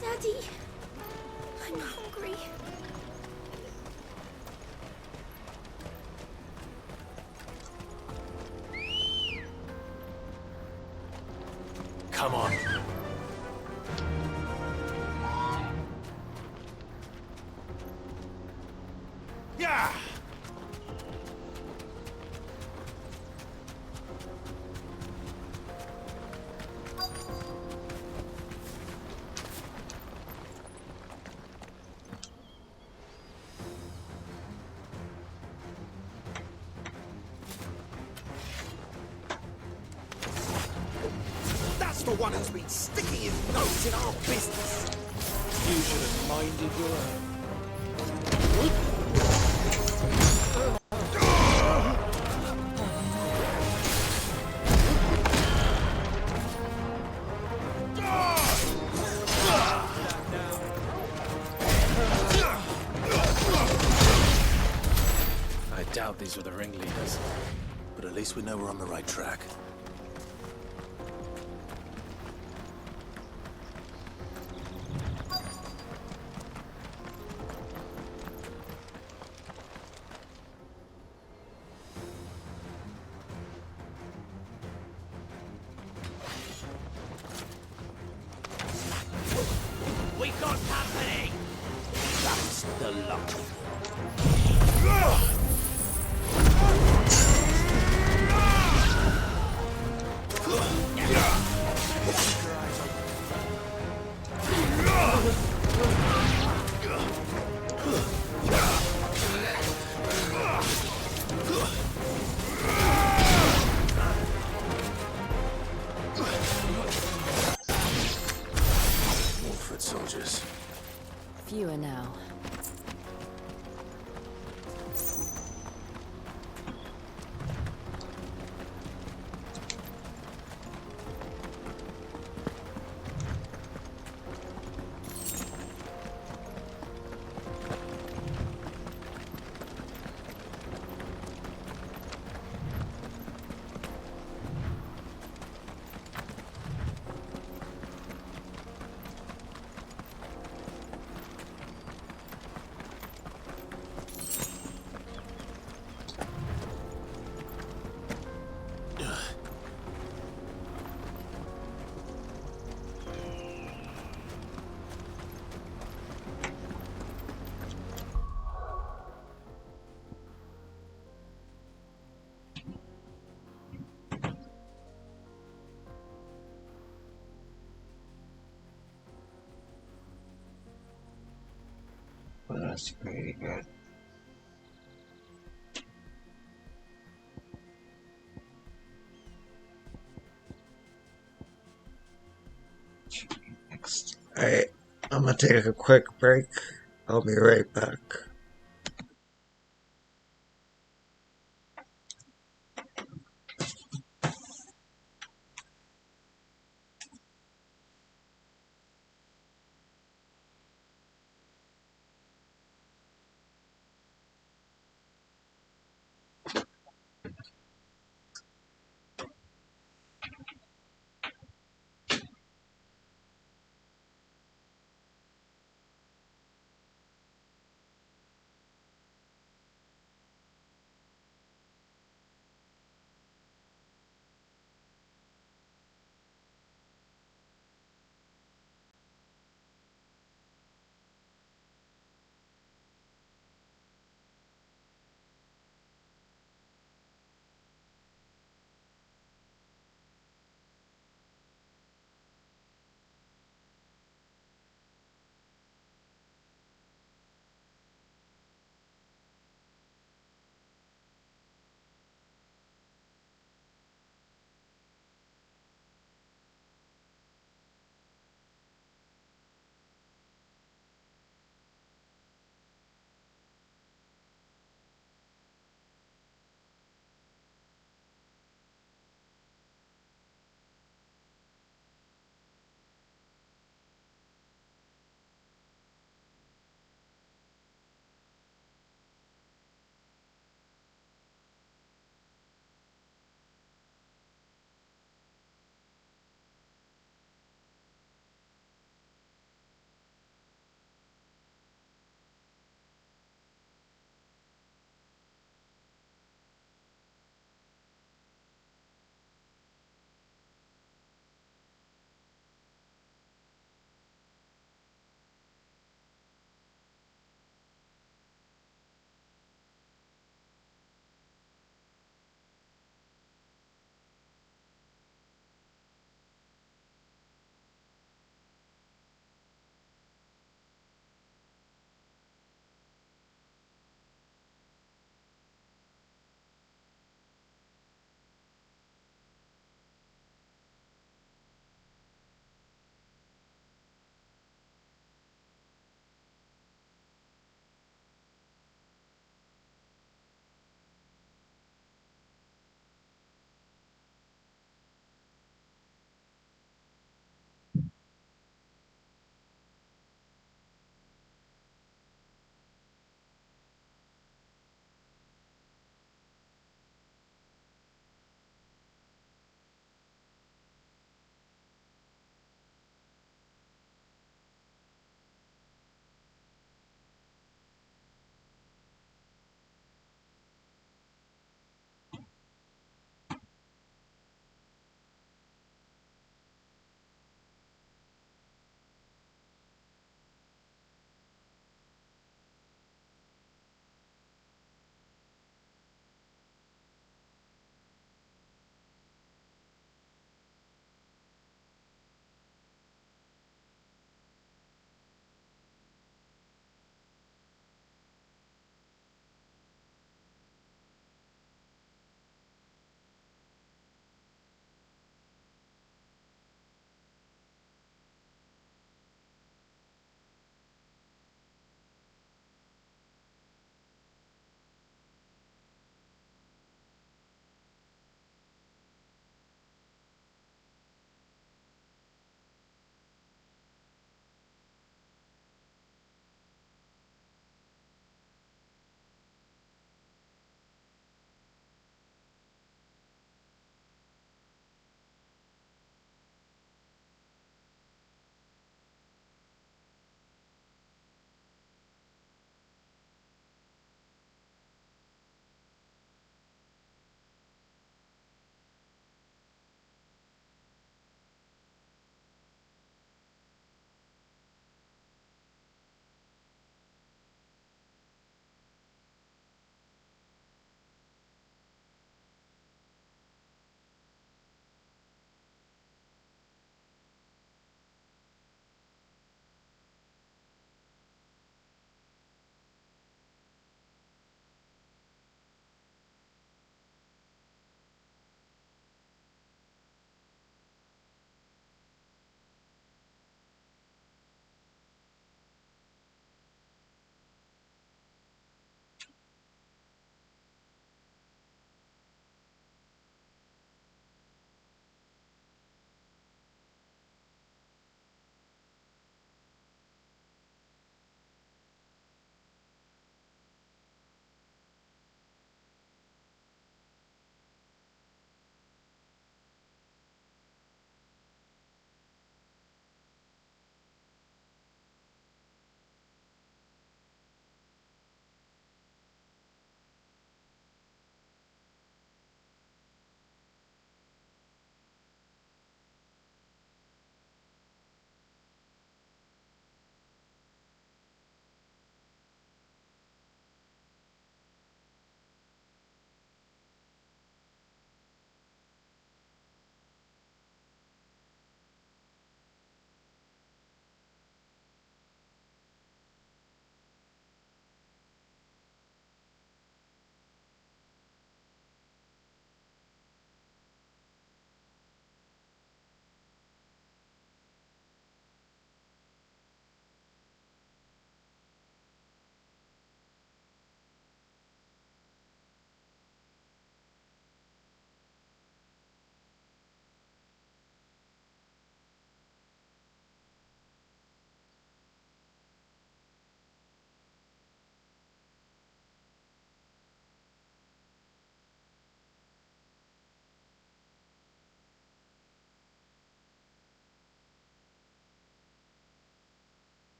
Daddy, I'm hungry. Come on. Yeah! That's the one who's been sticking his nose in our business. You should have minded your own. I doubt these were the ringleaders. But at least we know we're on the right track. We got company. That's the luck. More foot soldiers. Fewer now. Well, that's pretty good. Next. Alright, I'm gonna take a quick break. I'll be right back.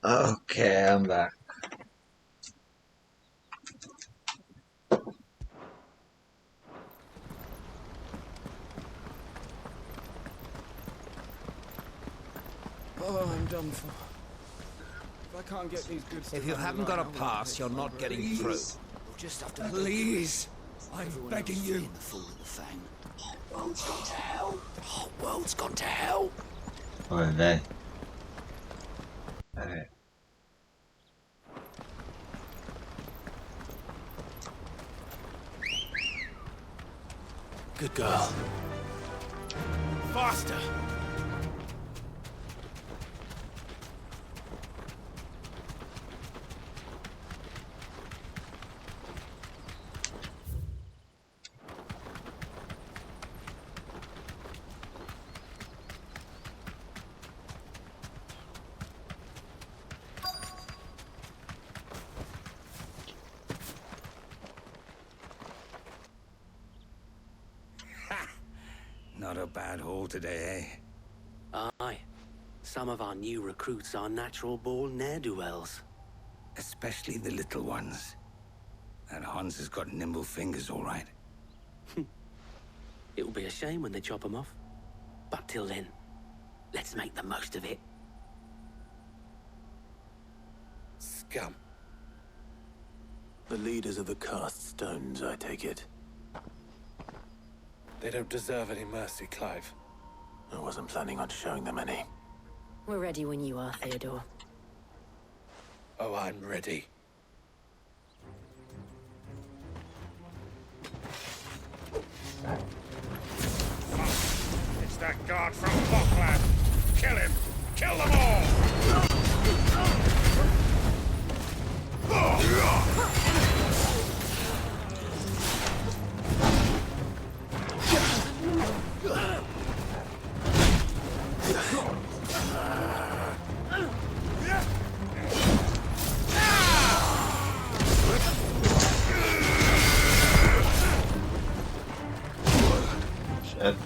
Okay, I'm back. Oh, I'm done for. If I can't get these goods to If you Van haven't Line, got a I'm gonna pass, take you're my not bread. getting through. Please. You'll just have to... Please. I'm Everyone begging else you. being the fool in the fang. World's gone to hell. The whole world's gone to hell. Or they. Okay. Good girl. Faster! Not a bad haul today, eh? Aye. Some of our new recruits are natural-born ne'er-do-wells. Especially the little ones. That Hans has got nimble fingers, all right. It'll be a shame when they chop them off. But till then, let's make the most of it. Scum. The leaders of the cast stones, I take it. They don't deserve any mercy, Clive. I wasn't planning on showing them any. We're ready when you are, Theodore. Oh, I'm ready. It's that guard from Falkland. Kill him! Kill them all! Shit.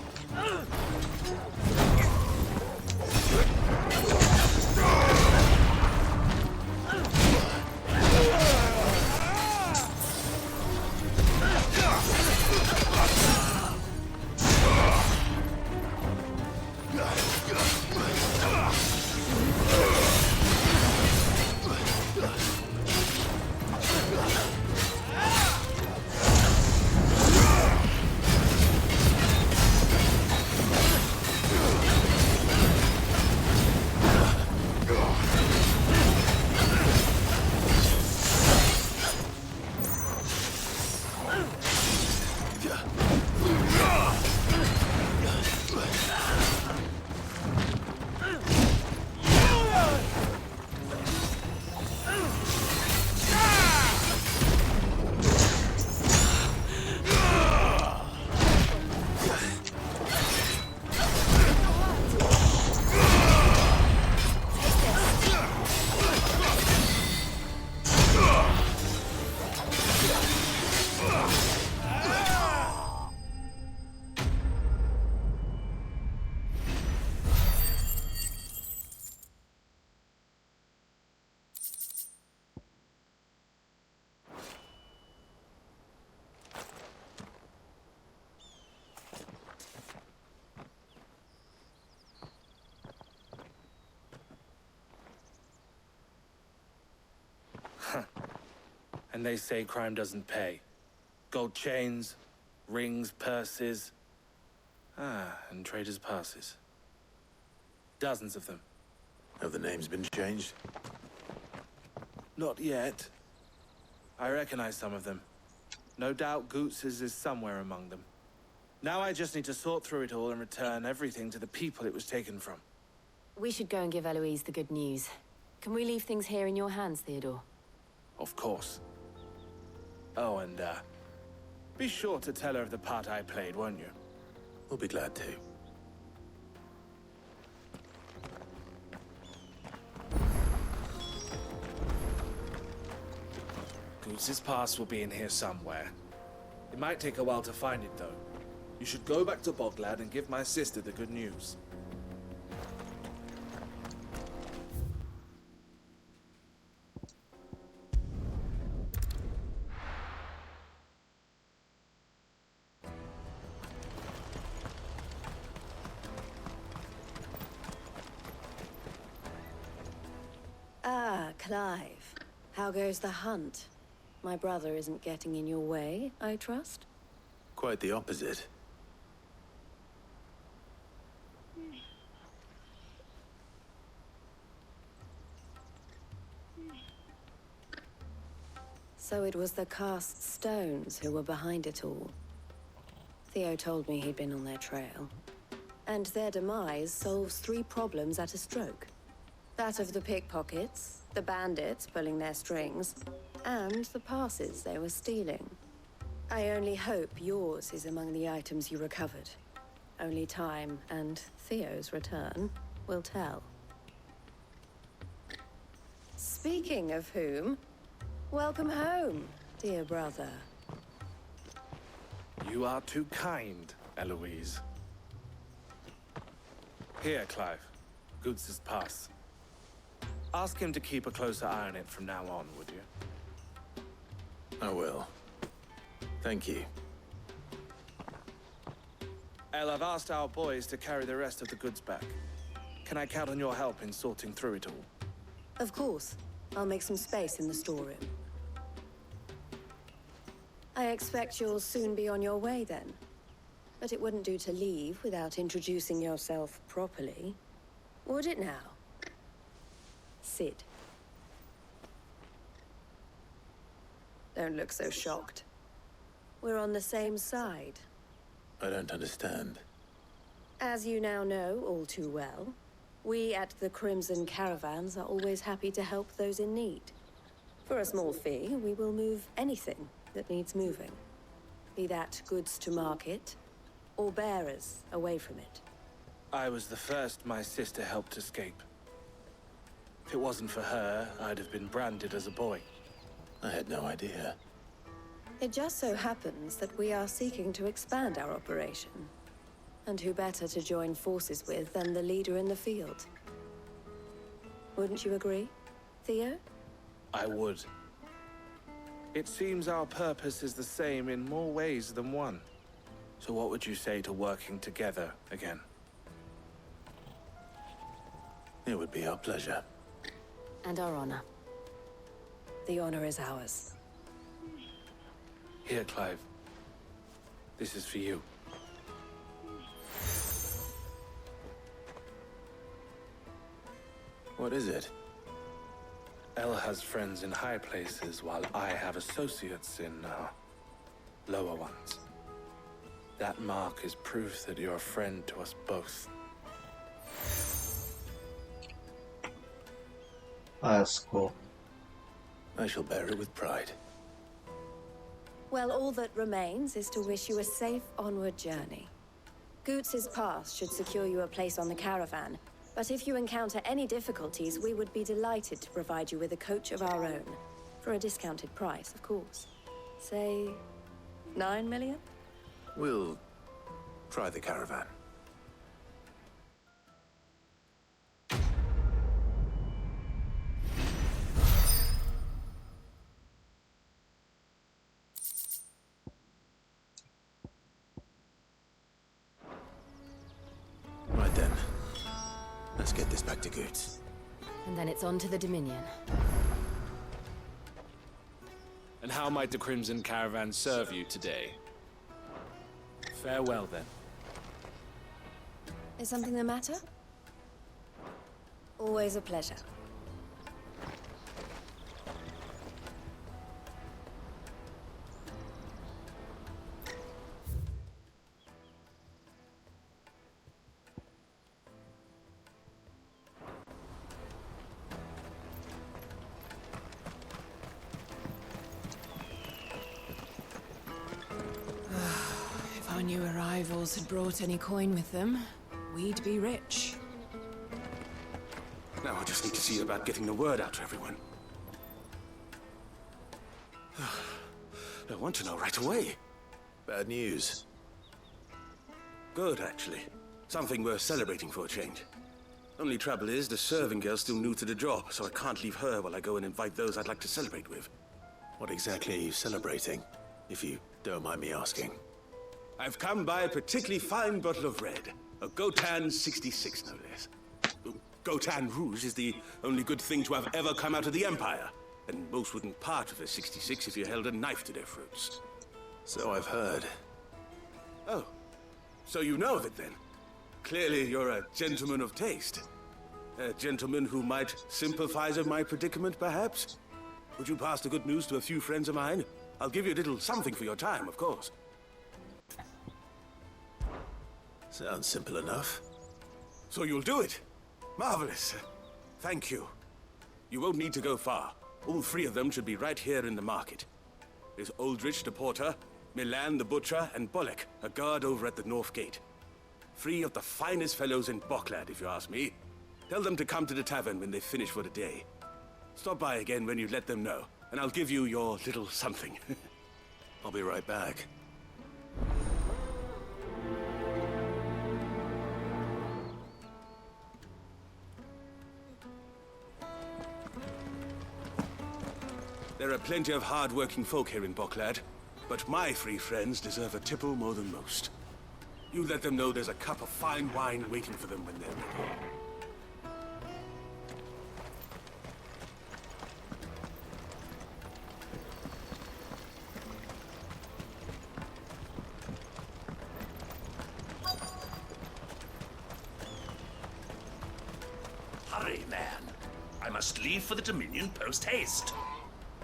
And they say crime doesn't pay. Gold chains, rings, purses. And traders' passes. Dozens of them. Have the names been changed? Not yet. I recognize some of them. No doubt Goots's is somewhere among them. Now I just need to sort through it all and return everything to the people it was taken from. We should go and give Eloise the good news. Can we leave things here in your hands, Theodore? Of course. Oh, and, be sure to tell her of the part I played, won't you? We'll be glad to. Goots's pass will be in here somewhere. It might take a while to find it, though. You should go back to Boglad and give my sister the good news. Clive, how goes the hunt? My brother isn't getting in your way, I trust? Quite the opposite. So it was the cast stones who were behind it all. Theo told me he'd been on their trail. And their demise solves 3 problems at a stroke. That of the pickpockets, the bandits pulling their strings, and the passes they were stealing. I only hope yours is among the items you recovered. Only time and Theo's return will tell. Speaking of whom, welcome home, dear brother. You are too kind, Eloise. Here, Clive. Goods' pass. Ask him to keep a closer eye on it from now on, would you? I will. Thank you. El, I've asked our boys to carry the rest of the goods back. Can I count on your help in sorting through it all? Of course. I'll make some space in the storeroom. I expect you'll soon be on your way then. But it wouldn't do to leave without introducing yourself properly. Would it now? Sid. Don't look so shocked. We're on the same side. I don't understand. As you now know all too well, we at the Crimson Caravans are always happy to help those in need. For a small fee, we will move anything that needs moving. Be that goods to market, or bearers away from it. I was the first my sister helped escape. If it wasn't for her, I'd have been branded as a boy. I had no idea. It just so happens that we are seeking to expand our operation. And who better to join forces with than the leader in the field? Wouldn't you agree, Theo? I would. It seems our purpose is the same in more ways than one. So what would you say to working together again? It would be our pleasure. And our honor. The honor is ours. Here, Clive. This is for you. What is it? El has friends in high places, while I have associates in, lower ones. That mark is proof that you're a friend to us both. That's cool. I shall bear it with pride. Well, all that remains is to wish you a safe onward journey. Goots' pass should secure you a place on the caravan, but if you encounter any difficulties, we would be delighted to provide you with a coach of our own. For a discounted price, of course. Say, 9 million? We'll try the caravan. Right then. Let's get this back to Goots. And then it's on to the Dominion. And how might the Crimson Caravan serve you today? Farewell, then. Is something the matter? Always a pleasure. If our new arrivals had brought any coin with them, we'd be rich. Now I just need to see about getting the word out to everyone. I want to know right away. Bad news. Good, actually. Something worth celebrating for a change. Only trouble is, the serving girl's still new to the job, so I can't leave her while I go and invite those I'd like to celebrate with. What exactly are you celebrating, if you don't mind me asking? I've come by a particularly fine bottle of red. A Gotan 66, no less. Gotan Rouge is the only good thing to have ever come out of the Empire, and most wouldn't part with a 66 if you held a knife to their throats. So I've heard. Oh, so you know of it then? Clearly you're a gentleman of taste. A gentleman who might sympathize with my predicament, perhaps? Would you pass the good news to a few friends of mine? I'll give you a little something for your time, of course. Sounds simple enough. So you'll do it? Marvelous. Thank you. You won't need to go far. All three of them should be right here in the market. There's Aldrich the porter, Milan the butcher, and Bolek, a guard over at the north gate. Three of the finest fellows in Boklad, if you ask me. Tell them to come to the tavern when they finish for the day. Stop by again when you let them know, and I'll give you your little something. I'll be right back. There are plenty of hard-working folk here in Boklad, but my three friends deserve a tipple more than most. You let them know there's a cup of fine wine waiting for them when they're ready. Hurry, man. I must leave for the Dominion post-haste.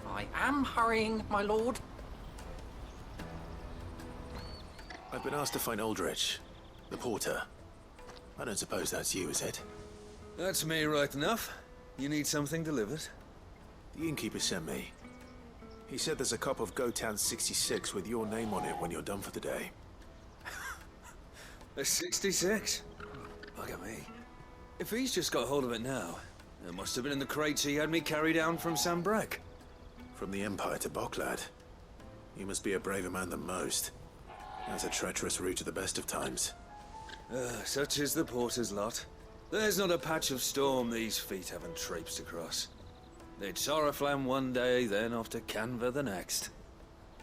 I am hurrying, my lord. I've been asked to find Aldrich, the porter. I don't suppose that's you, is it? That's me right enough. You need something delivered? The innkeeper sent me. He said there's a cup of Gotan 66 with your name on it when you're done for the day. A 66? Look at me. If he's just got hold of it now, it must have been in the crates he had me carry down from Sambrek. From the Empire to Boklad. You must be a braver man than most. That's a treacherous route at the best of times. Such is the porter's lot. There's not a patch of storm these feet haven't traipsed across. It's Oriflamme one day, then off to Canva the next.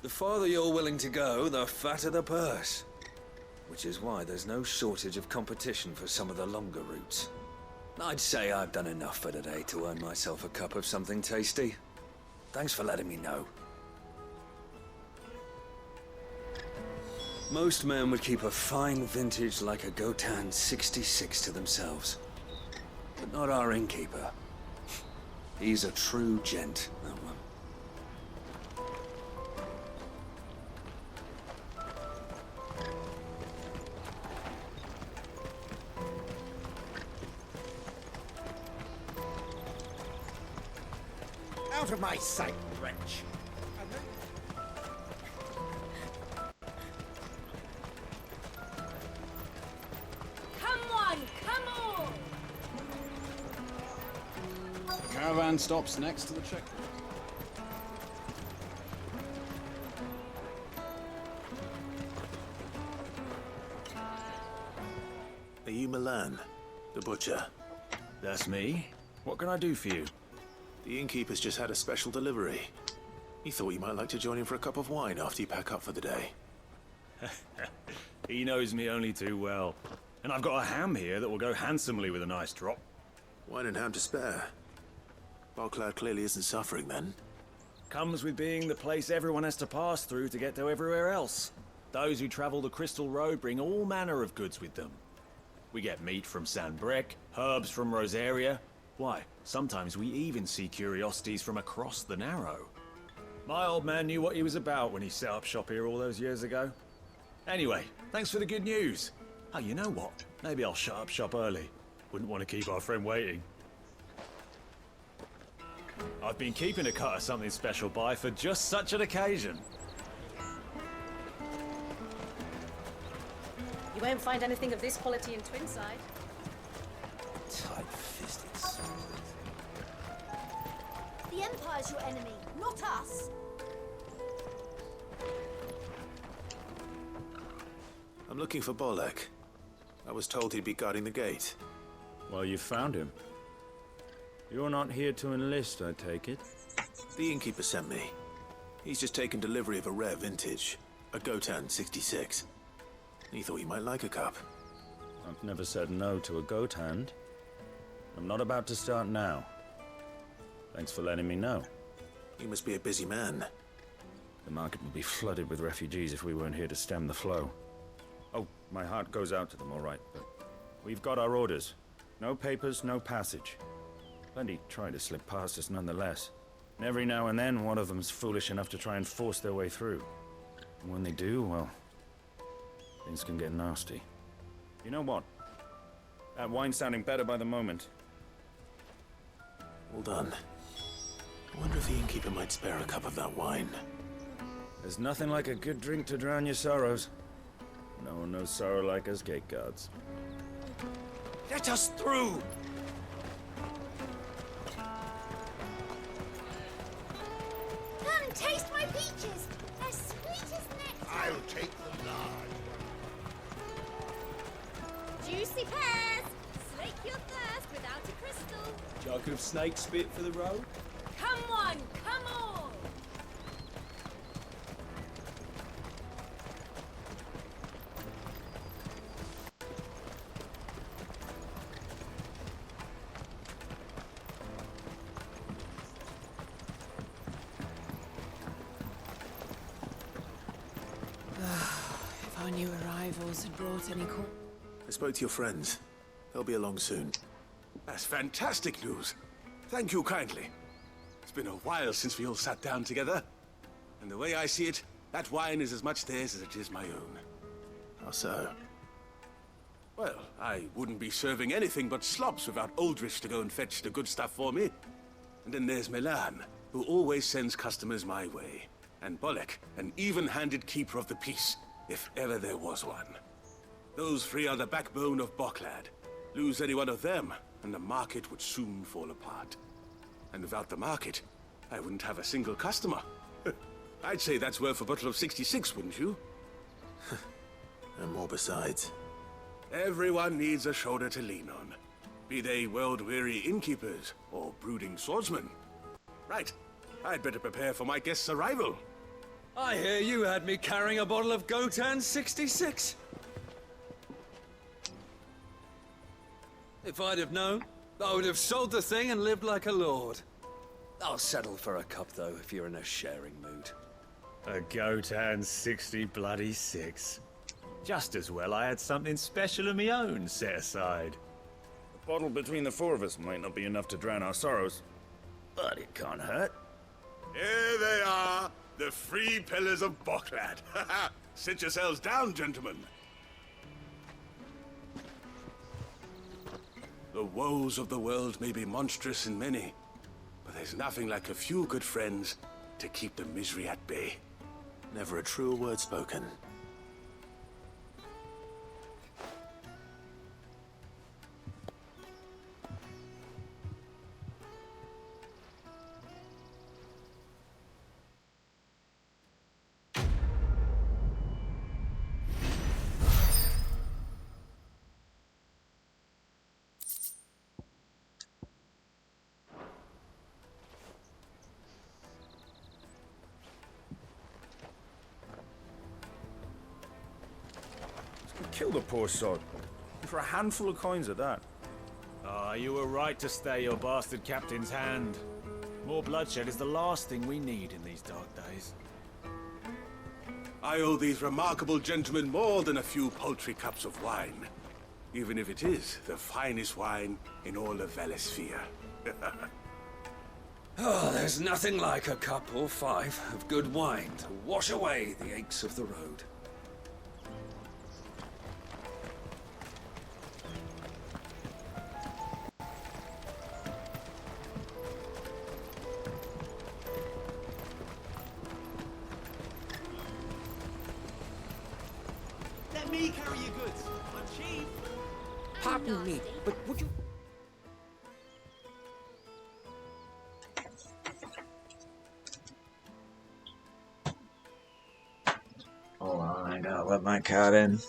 The farther you're willing to go, the fatter the purse. Which is why there's no shortage of competition for some of the longer routes. I'd say I've done enough for today to earn myself a cup of something tasty. Thanks for letting me know. Most men would keep a fine vintage like a Gotan 66 to themselves. But not our innkeeper. He's a true gent, that one. Out of my sight, wretch! Caravan stops next to the checkpoint. Are you Milan, the butcher? That's me. What can I do for you? The innkeeper's just had a special delivery. He thought you might like to join him for a cup of wine after you pack up for the day. He knows me only too well. And I've got a ham here that will go handsomely with a nice drop. Wine and ham to spare. Boklad clearly isn't suffering then. Comes with being the place everyone has to pass through to get to everywhere else. Those who travel the Crystal Road bring all manner of goods with them. We get meat from Sanbrek, herbs from Rosaria. Why, sometimes we even see curiosities from across the Narrow. My old man knew what he was about when he set up shop here all those years ago. Anyway, thanks for the good news. Oh, you know what? Maybe I'll shut up shop early. Wouldn't want to keep our friend waiting. I've been keeping a cut of something special by for just such an occasion. You won't find anything of this quality in Twinside. Tight-fisted sort. The Empire's your enemy, not us. I'm looking for Bolek. I was told he'd be guarding the gate. Well, you found him. You're not here to enlist, I take it? The innkeeper sent me. He's just taken delivery of a rare vintage, a Gotan 66. He thought you might like a cup. I've never said no to a goat hand. I'm not about to start now. Thanks for letting me know. You must be a busy man. The market would be flooded with refugees if we weren't here to stem the flow. Oh, my heart goes out to them, all right, but we've got our orders. No papers, no passage. Plenty try to slip past us nonetheless. And every now and then, one of them's foolish enough to try and force their way through. And when they do, well, things can get nasty. You know what? That wine's sounding better by the moment. Well done. I wonder if the innkeeper might spare a cup of that wine. There's nothing like a good drink to drown your sorrows. No one knows sorrow like us gate guards. Let us through! Come, taste my peaches! They're sweet as nectar! I'll take the large one. Juicy pears! Slake your thirst without a crystal. Jug of snake spit for the road? Come one, come all! If our new arrivals had brought any call. I spoke to your friends. They'll be along soon. That's fantastic news. Thank you kindly. It's been a while since we all sat down together. And the way I see it, that wine is as much theirs as it is my own. How so? Well, I wouldn't be serving anything but slops without Aldrich to go and fetch the good stuff for me. And then there's Milan, who always sends customers my way. And Bolek, an even-handed keeper of the peace, if ever there was one. Those three are the backbone of Boklad. Lose any one of them, and the market would soon fall apart. And without the market, I wouldn't have a single customer. I'd say that's worth a bottle of 66, wouldn't you? And more besides. Everyone needs a shoulder to lean on. Be they world-weary innkeepers or brooding swordsmen. Right, I'd better prepare for my guest's arrival. I hear you had me carrying a bottle of Gotan 66. If I'd have known, I would have sold the thing and lived like a lord. I'll settle for a cup, though, if you're in a sharing mood. A Gotan 60 bloody 6. Just as well I had something special of my own set aside. A bottle between the four of us might not be enough to drown our sorrows, but it can't hurt. Here they are, the three pillars of Boklad. Sit yourselves down, gentlemen. The woes of the world may be monstrous in many, but there's nothing like a few good friends to keep the misery at bay. Never a truer word spoken. Kill the poor sod. For a handful of coins at that. Ah, you were right to stay your bastard captain's hand. More bloodshed is the last thing we need in these dark days. I owe these remarkable gentlemen more than a few paltry cups of wine. Even if it is the finest wine in all of Valisphere. Oh, there's nothing like a cup or five of good wine to wash away the aches of the road. Let me carry your goods. I'm cheap. Pardon me, but would you... Hold on, I gotta let my cat in.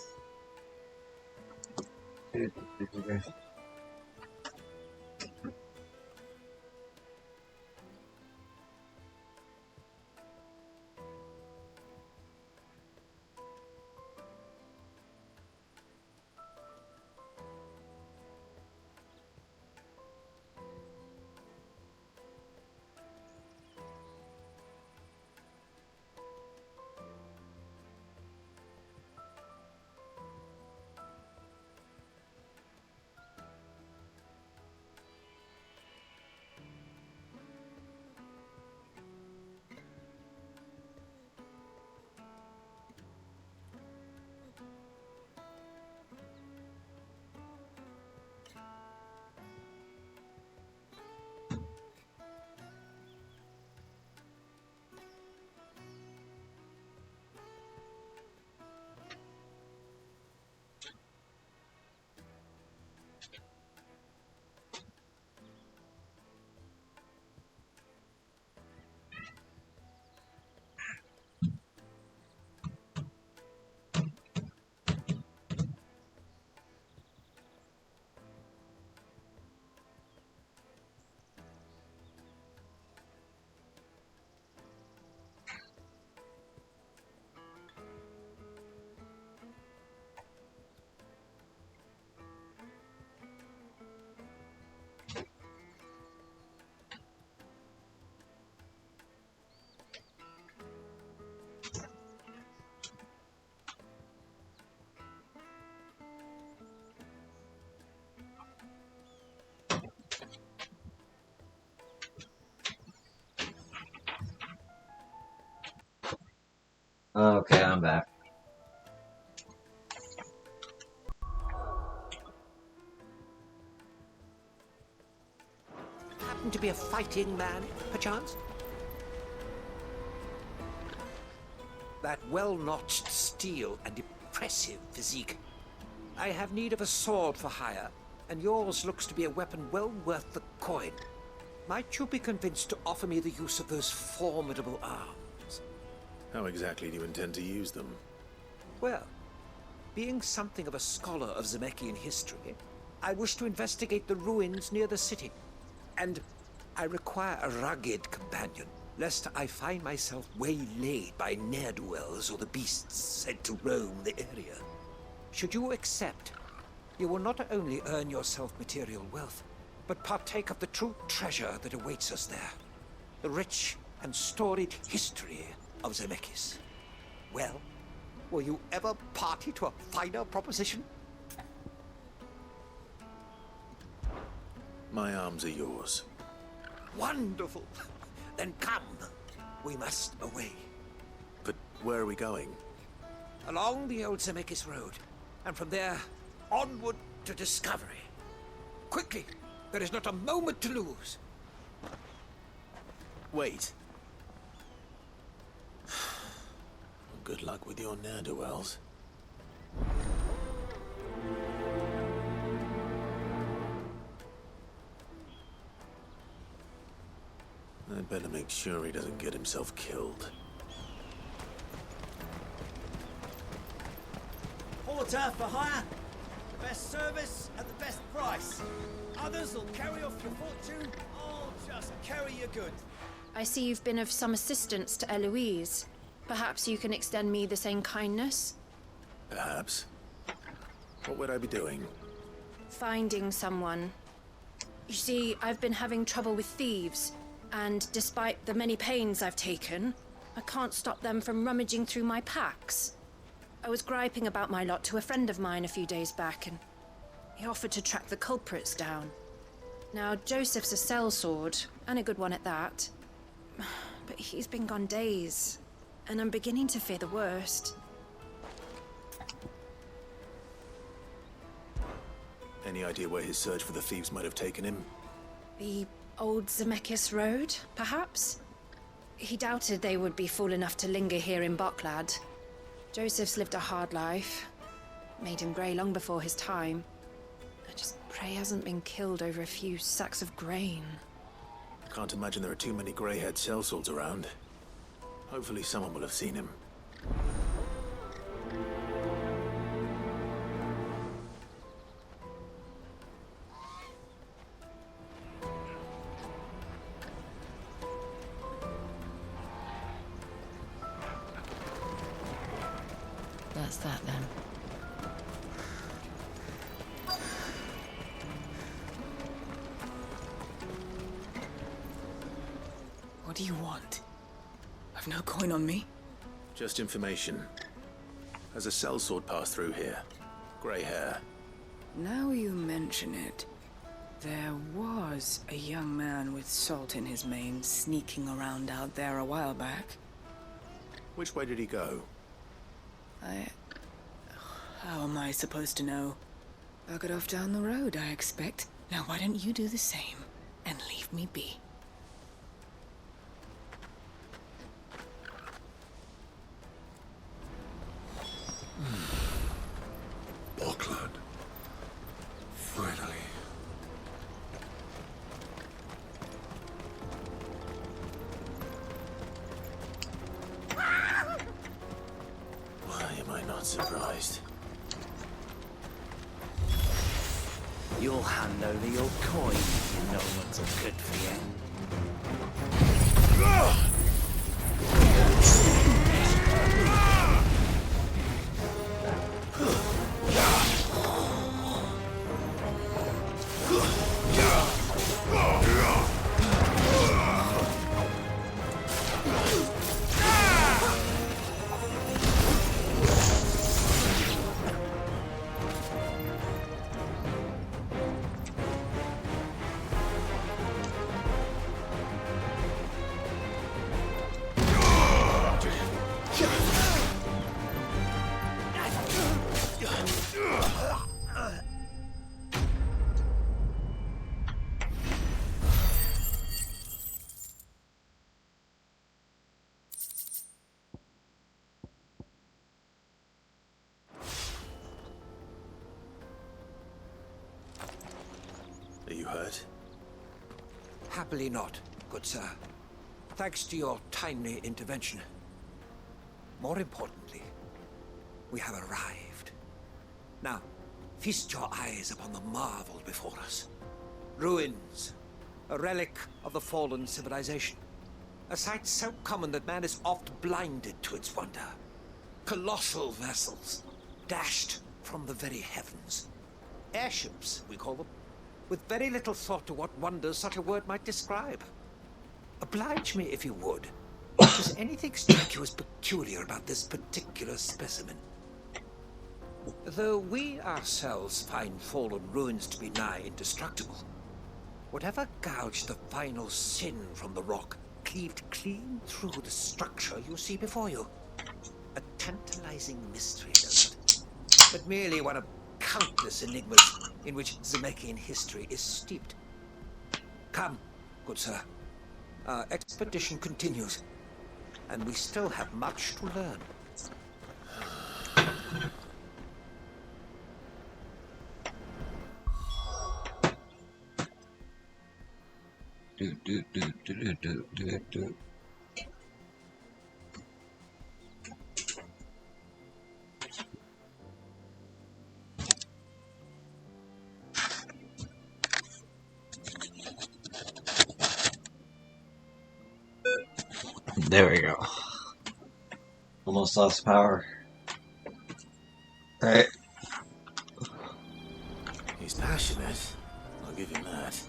Okay, I'm back. Happen to be a fighting man, perchance? That well-notched steel and impressive physique. I have need of a sword for hire, and yours looks to be a weapon well worth the coin. Might you be convinced to offer me the use of those formidable arms? How exactly do you intend to use them? Well, being something of a scholar of Zemeckis history, I wish to investigate the ruins near the city. And I require a rugged companion, lest I find myself waylaid by ne'er-do-wells or the beasts sent to roam the area. Should you accept, you will not only earn yourself material wealth, but partake of the true treasure that awaits us there. The rich and storied history of Zemeckis. Well, will you ever party to a finer proposition? My arms are yours. Wonderful! Then come. We must away. But where are we going? Along the old Zemeckis Road, and from there, onward to discovery. Quickly! There is not a moment to lose. Wait. Good luck with your ne'er-do-wells. I'd better make sure he doesn't get himself killed. Porter for hire. The best service at the best price. Others will carry off your fortune. I'll just carry your goods. I see you've been of some assistance to Eloise. Perhaps you can extend me the same kindness? Perhaps. What would I be doing? Finding someone. You see, I've been having trouble with thieves, and despite the many pains I've taken, I can't stop them from rummaging through my packs. I was griping about my lot to a friend of mine a few days back, and he offered to track the culprits down. Now, Joseph's a sellsword, and a good one at that. But he's been gone days, and I'm beginning to fear the worst. Any idea where his search for the thieves might have taken him? The old Zemeckis Road, perhaps? He doubted they would be fool enough to linger here in Boklad. Joseph's lived a hard life. Made him grey long before his time. I just pray he hasn't been killed over a few sacks of grain. Can't imagine there are too many grey-haired sellswords around. Hopefully someone will have seen him. That's that then. What do you want? I've no coin on me. Just information. Has a sellsword passed through here? Grey hair. Now you mention it, there was a young man with salt in his mane sneaking around out there a while back. Which way did he go? How am I supposed to know? Bucket off down the road, I expect. Now why don't you do the same and leave me be? Boklad. Finally. Why am I not surprised? You'll hand over your coin if you know what's good for you. you hurt? Happily not, good sir. Thanks to your timely intervention. More importantly, we have arrived. Now, feast your eyes upon the marvel before us. Ruins, a relic of the fallen civilization. A sight so common that man is oft blinded to its wonder. Colossal vessels, dashed from the very heavens. Airships, we call them, with very little thought to what wonders such a word might describe. Oblige me if you would. Does anything strike you as peculiar about this particular specimen? Though we ourselves find fallen ruins to be nigh indestructible, whatever gouged the final sin from the rock cleaved clean through the structure you see before you. A tantalizing mystery, no doubt, but merely one of countless enigmas in which Zemeckis history is steeped. Come, good sir. Our expedition continues, and we still have much to learn. There we go. Almost lost power. Right. He's passionate. I'll give him that.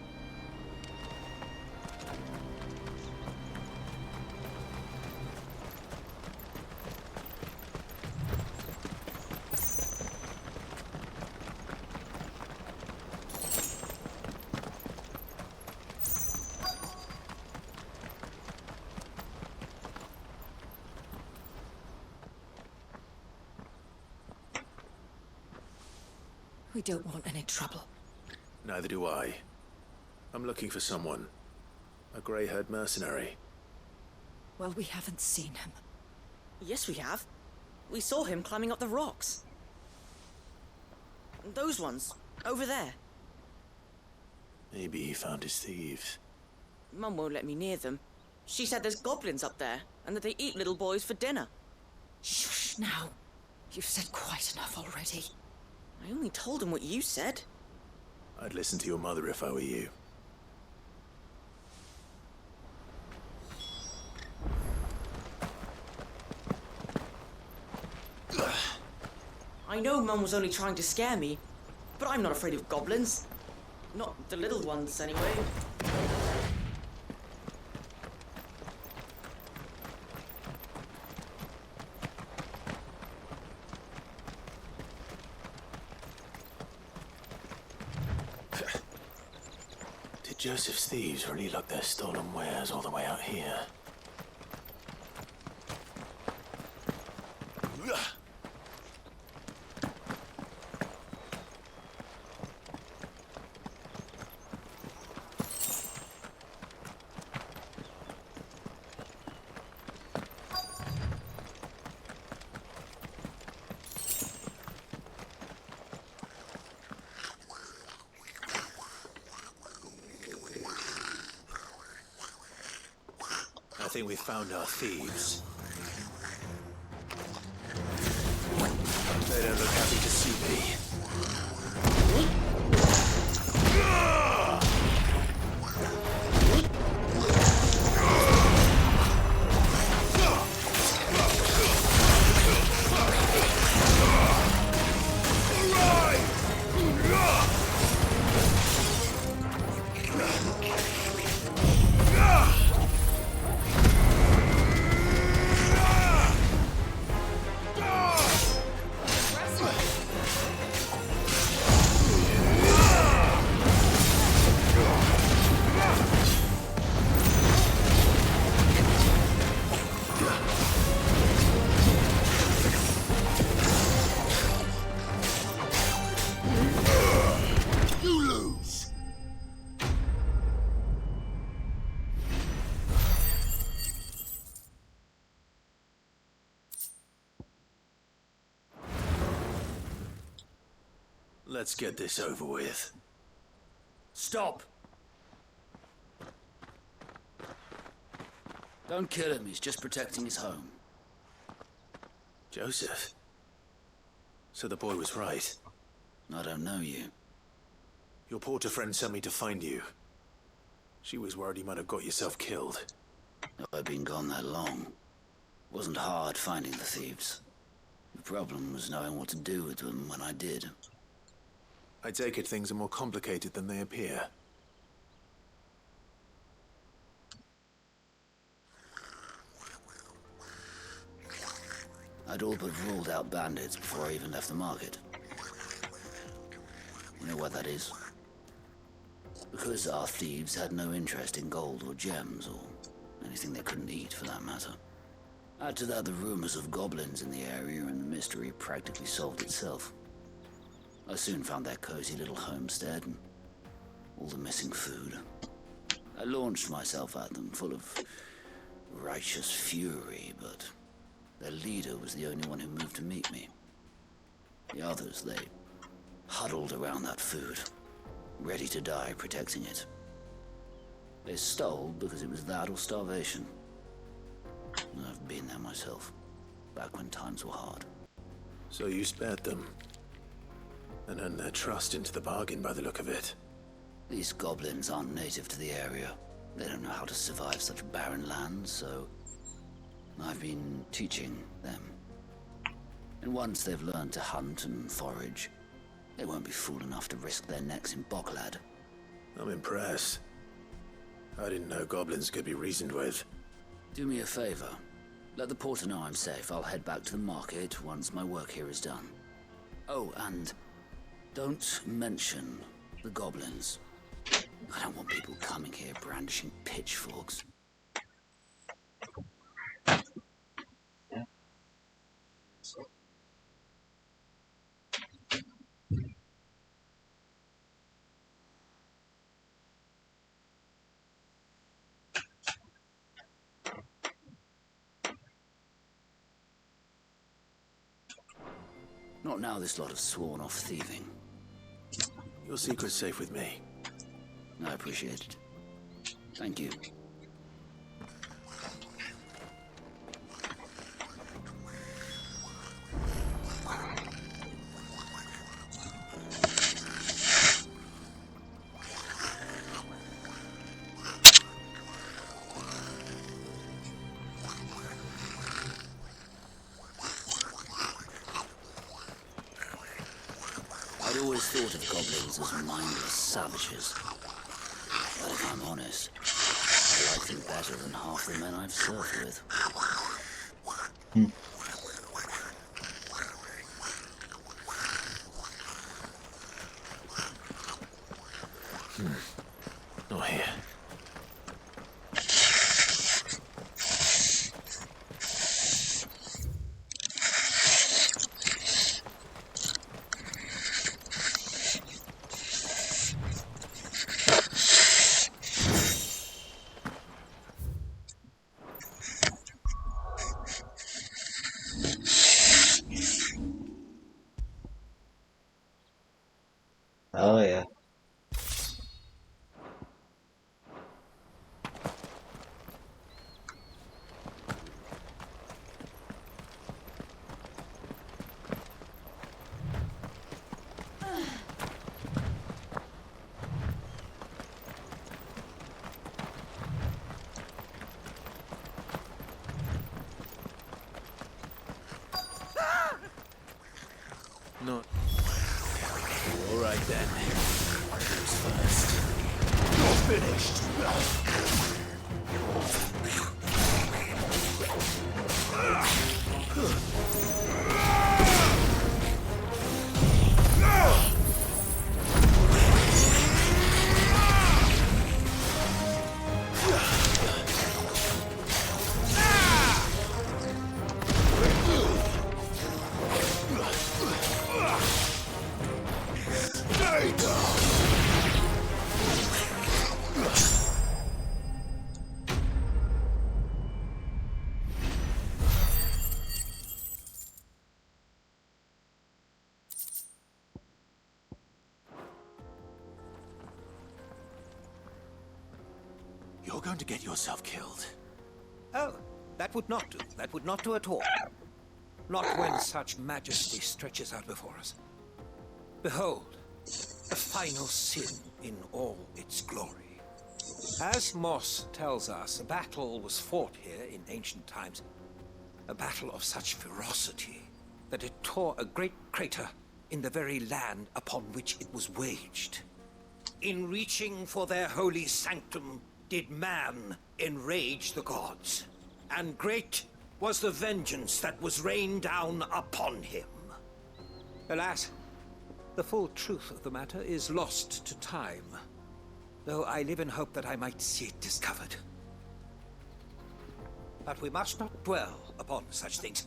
We don't want any trouble. Neither do I. I'm looking for someone. A grey-haired mercenary. Well, we haven't seen him. Yes, we have. We saw him climbing up the rocks. Those ones, over there. Maybe he found his thieves. Mum won't let me near them. She said there's goblins up there, and that they eat little boys for dinner. Shush now. You've said quite enough already. I only told him what you said. I'd listen to your mother if I were you. I know Mum was only trying to scare me, but I'm not afraid of goblins. Not the little ones, anyway. Did Joseph's thieves really lug their stolen wares all the way out here? I think we've found our thieves. They don't look happy to see me. Let's get this over with. Stop! Don't kill him, he's just protecting his home. Joseph? So the boy was right. I don't know you. Your porter friend sent me to find you. She was worried you might have got yourself killed. I've been gone that long. Wasn't hard finding the thieves. The problem was knowing what to do with them when I did. I take it things are more complicated than they appear. I'd all but ruled out bandits before I even left the market. You know what that is? Because our thieves had no interest in gold or gems, or anything they couldn't eat for that matter. Add to that the rumors of goblins in the area, and the mystery practically solved itself. I soon found their cozy little homestead, and all the missing food. I launched myself at them, full of righteous fury, but their leader was the only one who moved to meet me. The others, they huddled around that food, ready to die protecting it. They stole because it was that or starvation. And I've been there myself, back when times were hard. So you spared them, and earned their trust into the bargain by the look of it. These goblins aren't native to the area. They don't know how to survive such barren lands, so I've been teaching them. And once they've learned to hunt and forage, they won't be fool enough to risk their necks in Boklad. I'm impressed. I didn't know goblins could be reasoned with. Do me a favor. Let the porter know I'm safe. I'll head back to the market once my work here is done. Oh, and don't mention the goblins. I don't want people coming here brandishing pitchforks. Not now this lot have sworn off thieving. Your secret's safe with me. I appreciate it. Thank you. I'd always thought of goblins as mindless savages. But if I'm honest, I like them better than half the men I've served with. Not here. Oh yeah. Not. All right then. Who's first? You're finished. You're going to get yourself killed. Oh, that would not do. That would not do at all. Not when such majesty stretches out before us. Behold, the final sin in all its glory. As Moss tells us, a battle was fought here in ancient times. A battle of such ferocity that it tore a great crater in the very land upon which it was waged. In reaching for their holy sanctum, did man enrage the gods, and great was the vengeance that was rained down upon him. Alas, the full truth of the matter is lost to time, though I live in hope that I might see it discovered. But we must not dwell upon such things.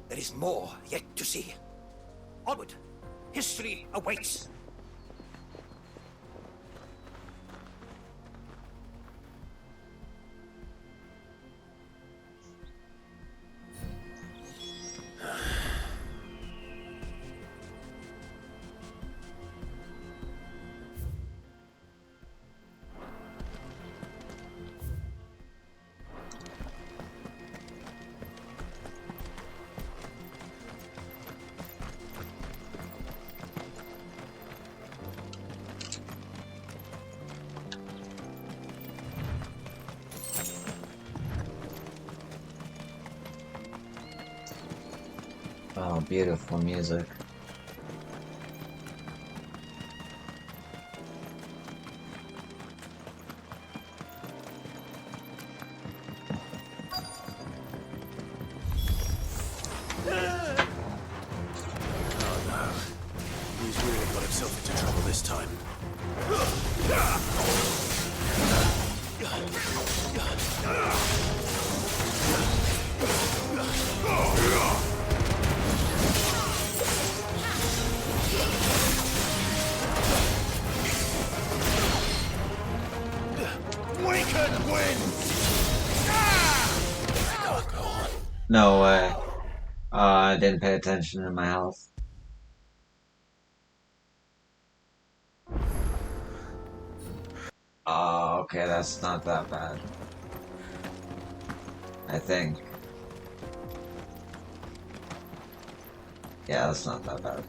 There is more yet to see. Onward! History awaits! Oh, beautiful music. Oh no. He's really got himself into trouble this time. We can win! No way. I didn't pay attention to my health. Oh, okay, that's not that bad. I think. Yeah, that's not that bad.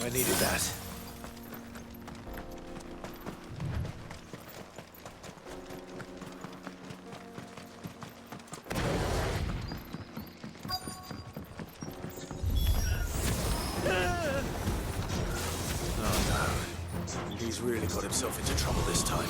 I needed that. Oh no. He's really got himself into trouble this time.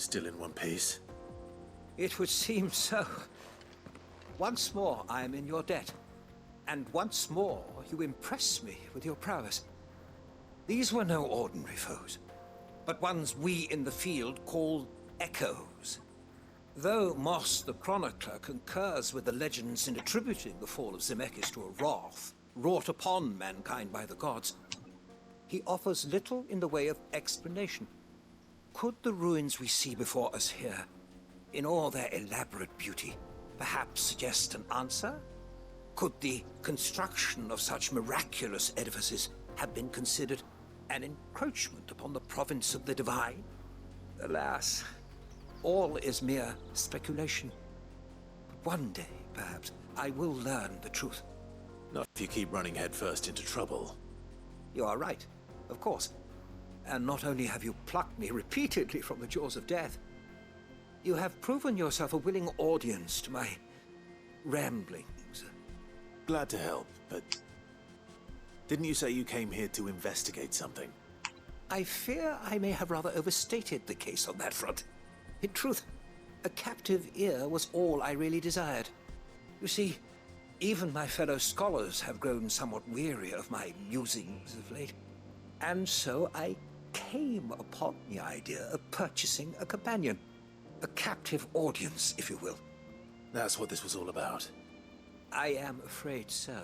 Still in one piece? It would seem so. Once more I am in your debt. And once more you impress me with your prowess. These were no ordinary foes, but ones we in the field call echoes. Though Moss the Chronicler concurs with the legends in attributing the fall of Zemeckis to a wrath wrought upon mankind by the gods, he offers little in the way of explanation. Could the ruins we see before us here, in all their elaborate beauty, perhaps suggest an answer? Could the construction of such miraculous edifices have been considered an encroachment upon the province of the divine? Alas, all is mere speculation. One day, perhaps, I will learn the truth. Not if you keep running headfirst into trouble. You are right, of course. And not only have you plucked me repeatedly from the jaws of death, you have proven yourself a willing audience to my ramblings. Glad to help, but didn't you say you came here to investigate something? I fear I may have rather overstated the case on that front. In truth, a captive ear was all I really desired. You see, even my fellow scholars have grown somewhat weary of my musings of late. And so I came upon the idea of purchasing a companion. A captive audience, if you will. That's what this was all about. I am afraid so.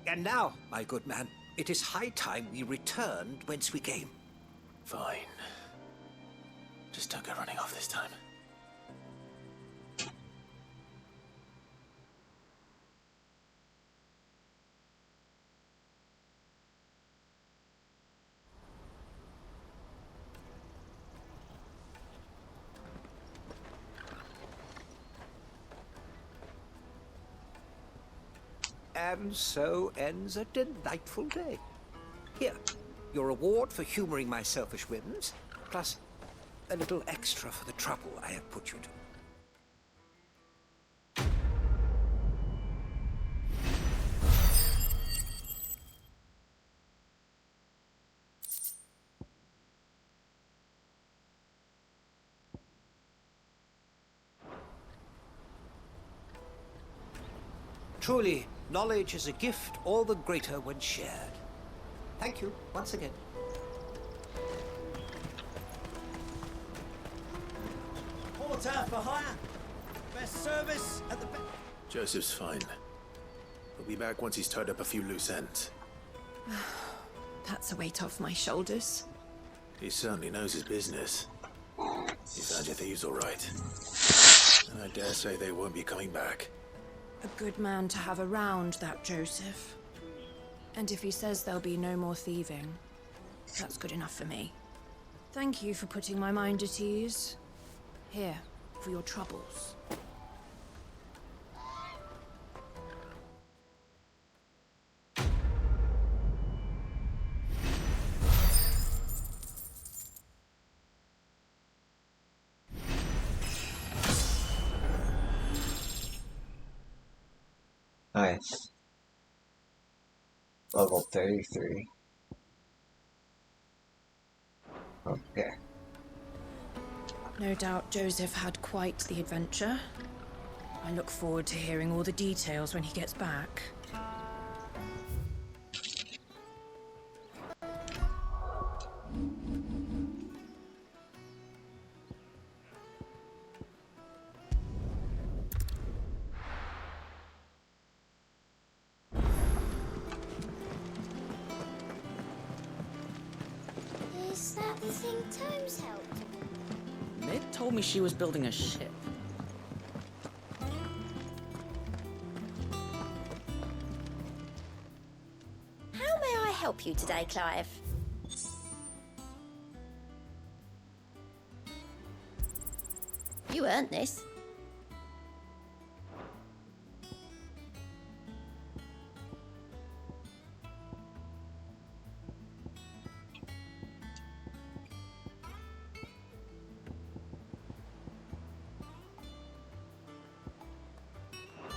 And now, my good man, it is high time we returned whence we came. Fine. Just don't go running off this time. And so ends a delightful day. Here, your reward for humoring my selfish whims, plus a little extra for the trouble I have put you to. Truly, knowledge is a gift all the greater when shared. Thank you once again. Porter for hire. Best service at the best. Joseph's fine. He'll be back once he's tied up a few loose ends. That's a weight off my shoulders. He certainly knows his business. You found your thieves all right. And I dare say they won't be coming back. A good man to have around, that Joseph. And if he says there'll be no more thieving, that's good enough for me. Thank you for putting my mind at ease. Here, for your troubles. Nice. Level 33. Okay. No doubt Joseph had quite the adventure. I look forward to hearing all the details when he gets back. Is that the thing Tomes helped? Mid told me she was building a ship. How may I help you today, Clive? You earned this.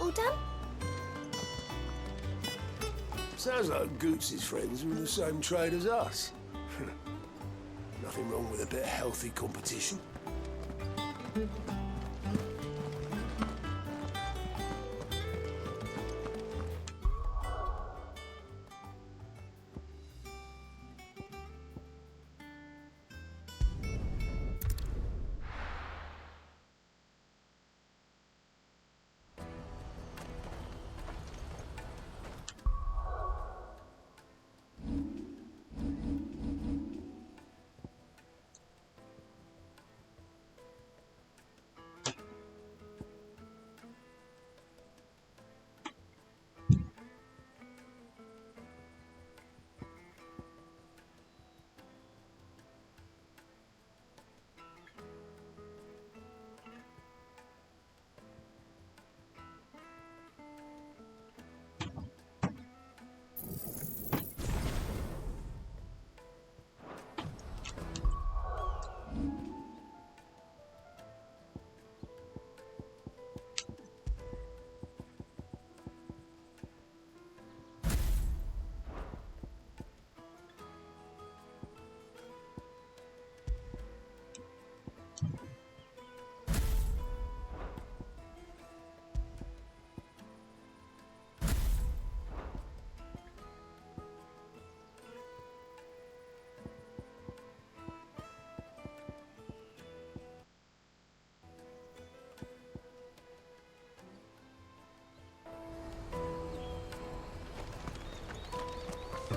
All done? Sounds like Goots's friends are in the same trade as us. Nothing wrong with a bit of healthy competition.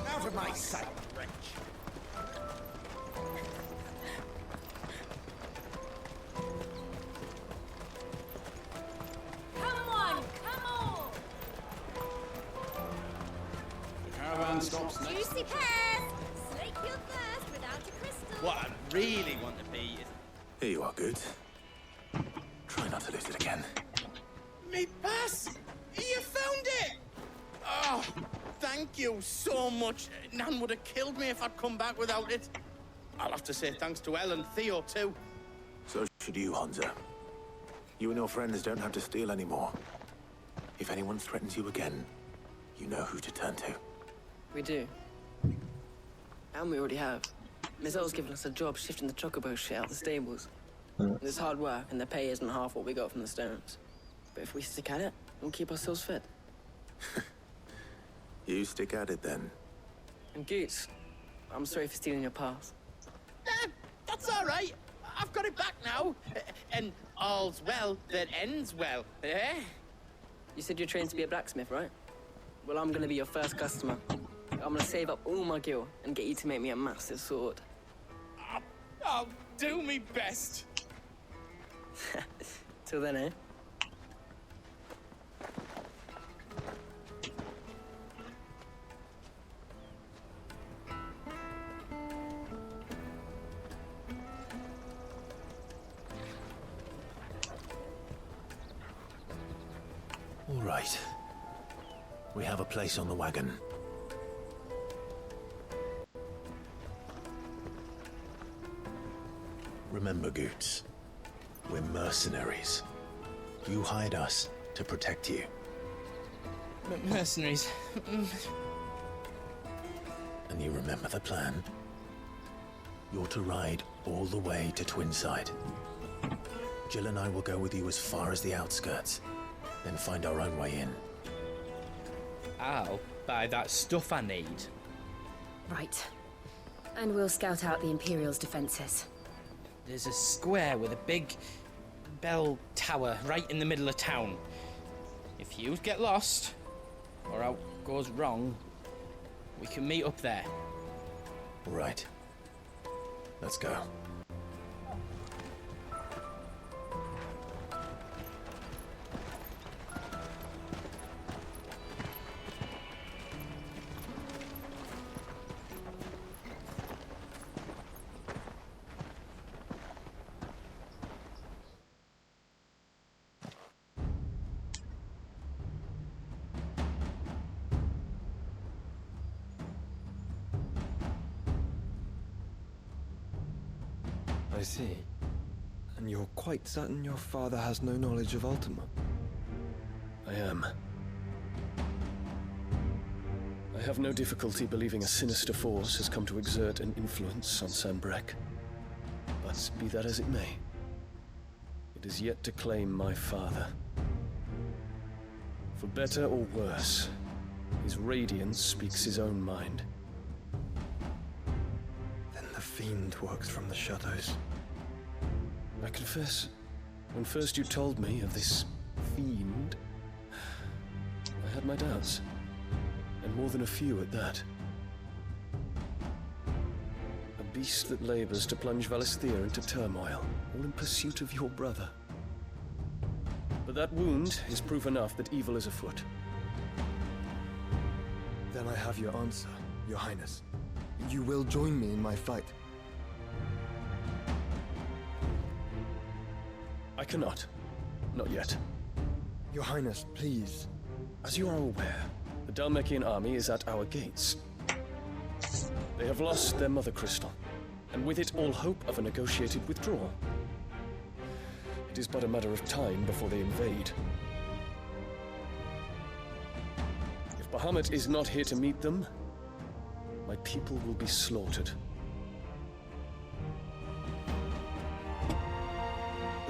Out of my sight, wretch! Come on, come on! The caravan stops next. Juicy pears! Slake your thirst without a crystal. What I really want to be is... Here you are, Good. Try not to lose it again. Me pass! You found it! Oh, thank you so much. Nan would have killed me if I'd come back without it. I'll have to say thanks to Elle and Theo, too. So should you, Hansa. You and your friends don't have to steal anymore. If anyone threatens you again, you know who to turn to. We do. And we already have. Miss Earl's given us a job shifting the chocobo shit out the stables. It's hard work, and the pay isn't half what we got from the stones. But if we stick at it, we'll keep ourselves fed. You stick at it, then. And Goots, I'm sorry for stealing your pass. That's all right. I've got it back now. And all's well that ends well, eh? You said you're trained to be a blacksmith, right? Well, I'm gonna be your first customer. I'm gonna save up all my gil and get you to make me a massive sword. I'll do me best. Till then, eh? All right. We have a place on the wagon. Remember, Goots, we're mercenaries. You hired us to protect you. Mercenaries. And you remember the plan? You're to ride all the way to Twinside. Jill and I will go with you as far as the outskirts, then find our own way in. I'll buy that stuff I need. Right. And we'll scout out the Imperial's defenses. There's a square with a big bell tower right in the middle of town. If you get lost, or out goes wrong, we can meet up there. All right. Let's go. I see. And you're quite certain your father has no knowledge of Ultima? I am. I have no difficulty believing a sinister force has come to exert an influence on Sanbreque. But be that as it may, is yet to claim my father. For better or worse, his radiance speaks his own mind. Then the fiend works from the shadows. I confess, when first you told me of this fiend, I had my doubts. And more than a few at that. A beast that labors to plunge Valisthea into turmoil, all in pursuit of your brother. But that wound is proof enough that evil is afoot. Then I have your answer, Your Highness. You will join me in my fight. I cannot. Not yet. Your Highness, please. As you are aware, the Dhalmekian army is at our gates. They have lost their mother crystal, and with it all hope of a negotiated withdrawal. It is but a matter of time before they invade. If Bahamut is not here to meet them, my people will be slaughtered.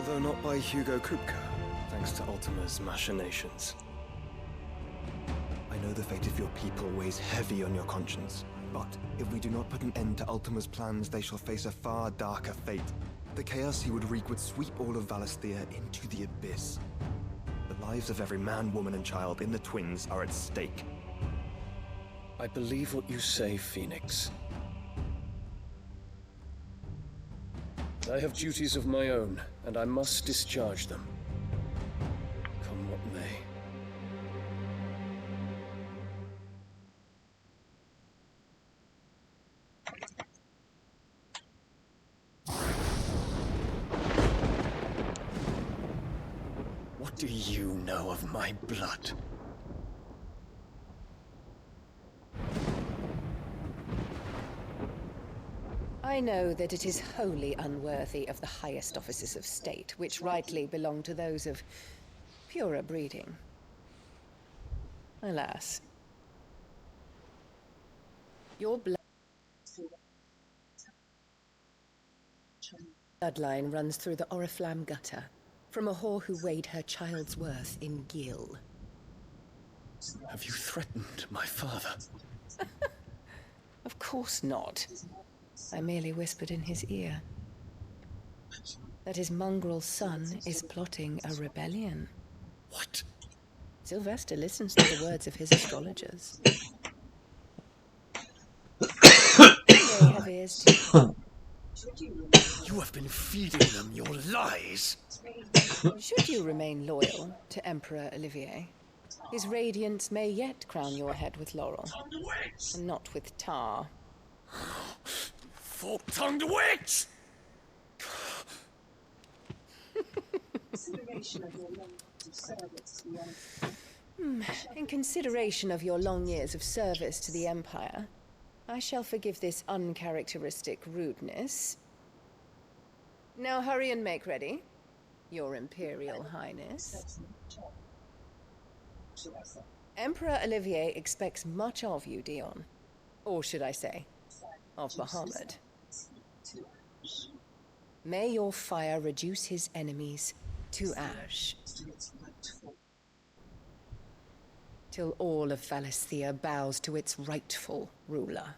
Though not by Hugo Kupka, thanks to Ultima's machinations. I know the fate of your people weighs heavy on your conscience, but if we do not put an end to Ultima's plans, they shall face a far darker fate. The chaos he would wreak would sweep all of Valisthea into the abyss. The lives of every man, woman, and child in the Twins are at stake. I believe what you say, Phoenix. But I have duties of my own, and I must discharge them. Come what may. What do you know of my blood? I know that it is wholly unworthy of the highest offices of state, which rightly belong to those of purer breeding. Alas. Your bloodline runs through the Oriflamme gutter, from a whore who weighed her child's worth in gil. Have you threatened my father? Of course not. I merely whispered in his ear that his mongrel son is plotting a rebellion. What? Sylvester listens to the words of his astrologers. They have ears too. You have been feeding them your lies. Should you remain loyal to Emperor Olivier, his radiance may yet crown your head with laurel, and not with tar. Fork-tongued witch! In consideration of your long years of service to the Empire, I shall forgive this uncharacteristic rudeness. Now hurry and make ready, Your Imperial Highness. Emperor Olivier expects much of you, Dion. Or should I say, of Bahamut. May your fire reduce his enemies to ash, till all of Valisthea bows to its rightful ruler.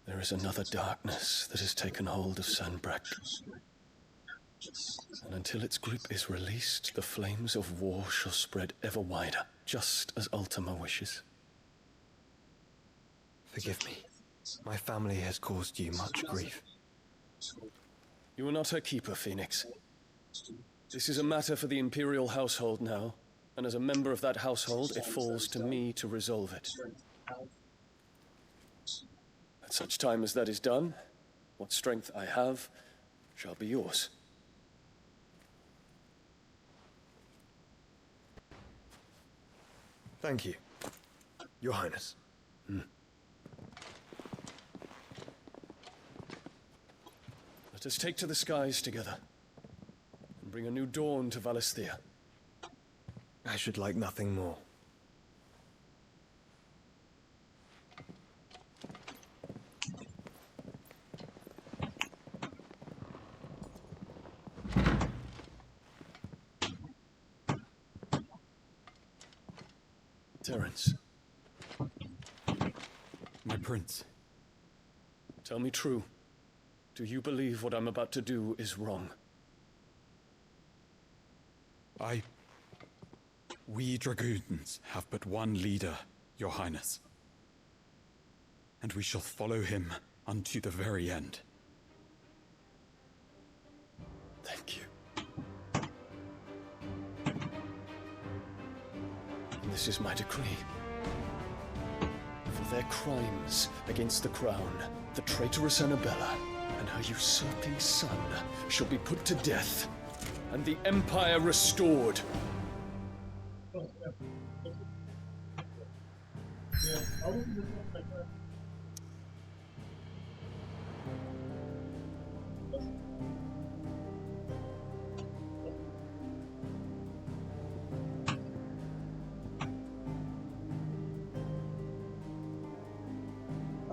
There is another darkness that has taken hold of Sanbreque. And until its grip is released, the flames of war shall spread ever wider, just as Ultima wishes. Forgive me. My family has caused you much grief. You are not her keeper, Phoenix. This is a matter for the Imperial household now, and as a member of that household, it falls to me to resolve it. At such time as that is done, what strength I have shall be yours. Thank you, Your Highness. Let us take to the skies together and bring a new dawn to Valisthea. I should like nothing more. Terence, My prince. tell me true. Do you believe what I'm about to do is wrong? We dragoons have but one leader, Your Highness. And we shall follow him unto the very end. Thank you. This is my decree. For their crimes against the crown, the traitorous Annabella and her usurping son shall be put to death, and the Empire restored.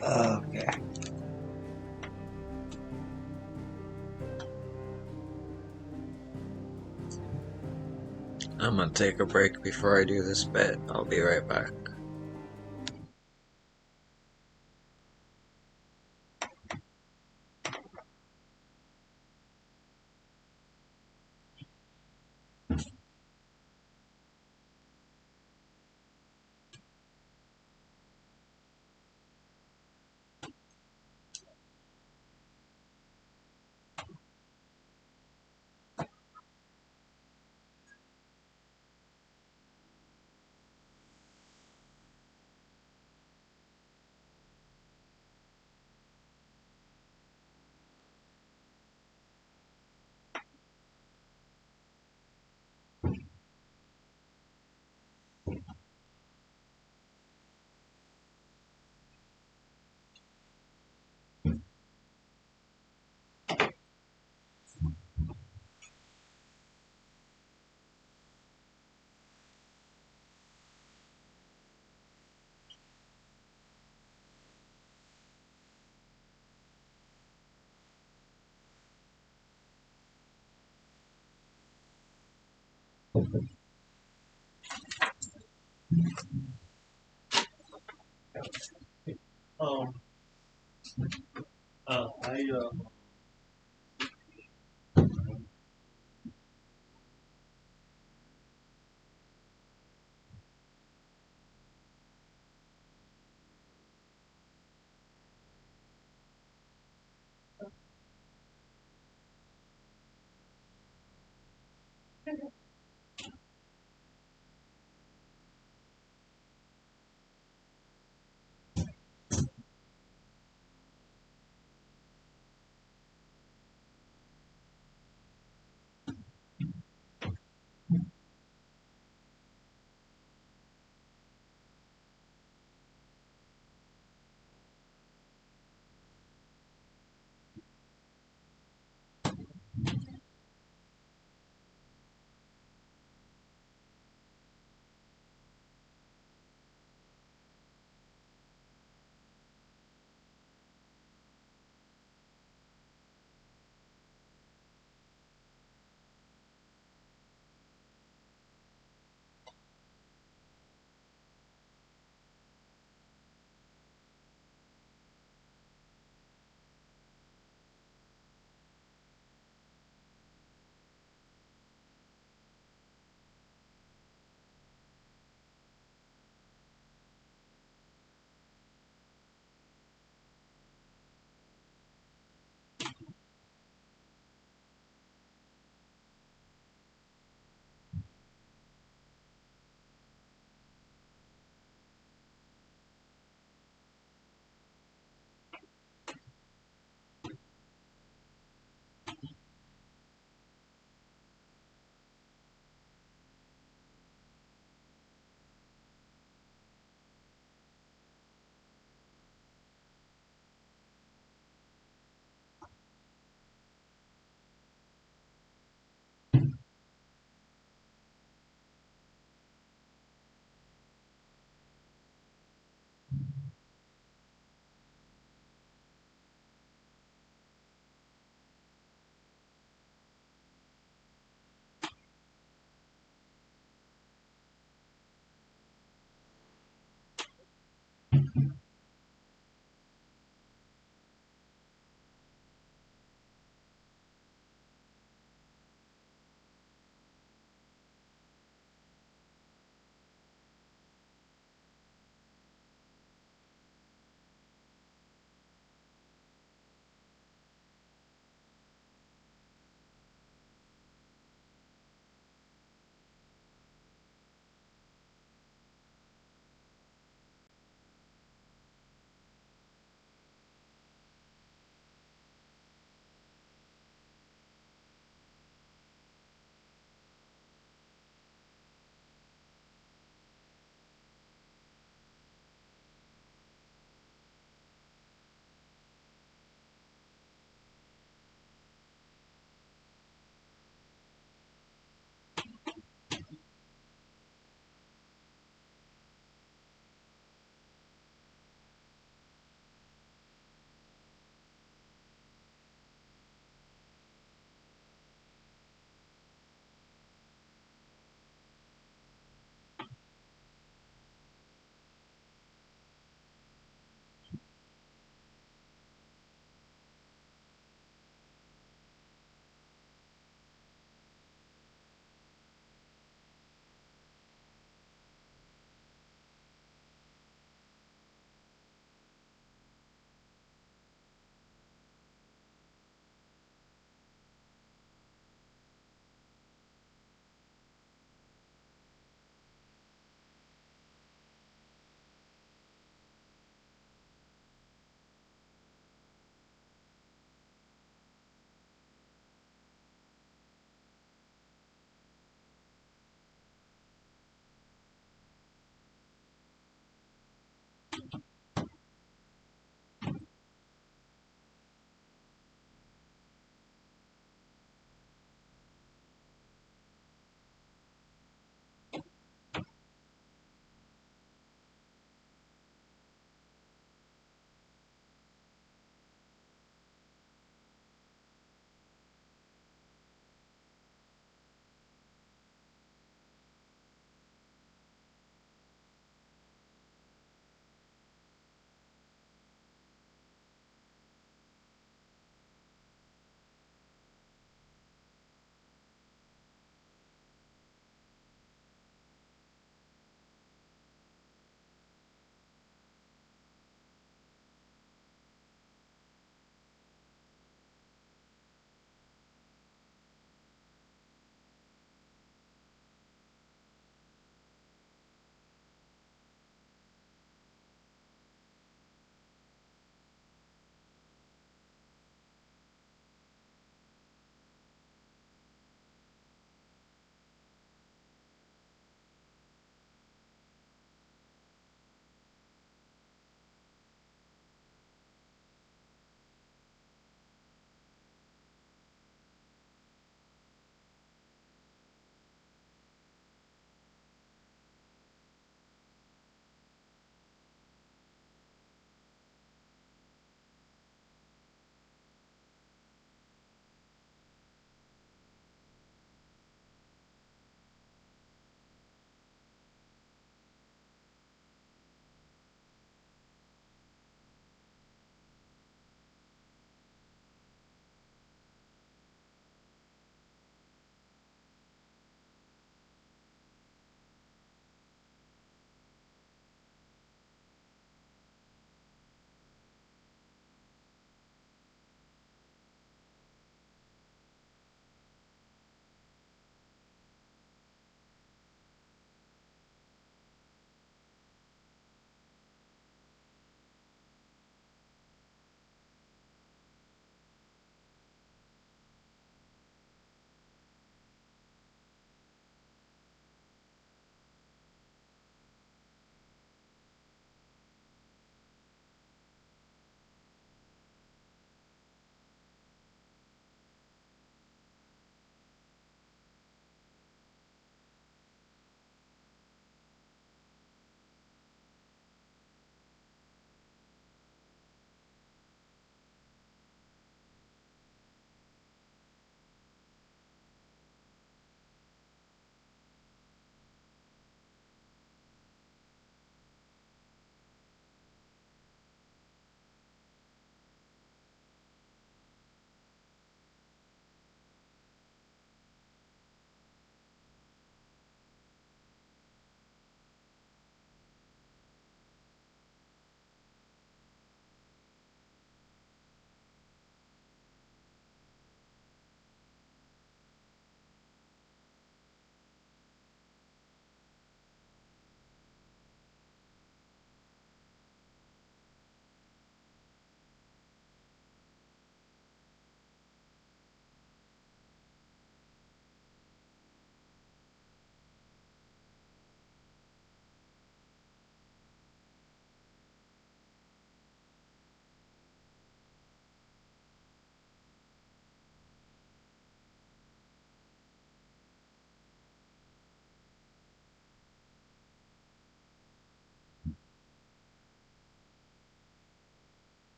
Okay. I'm gonna take a break before I do this bit. I'll be right back.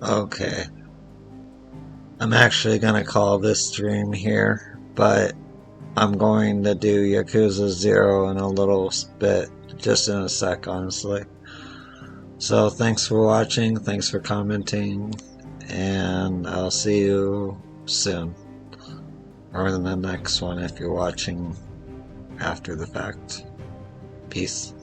Okay. I'm actually gonna call this stream here, but I'm going to do Yakuza 0 in a little bit, just in a sec, honestly. So thanks for watching, thanks for commenting, and I'll see you soon. Or in the next one if you're watching after the fact. Peace.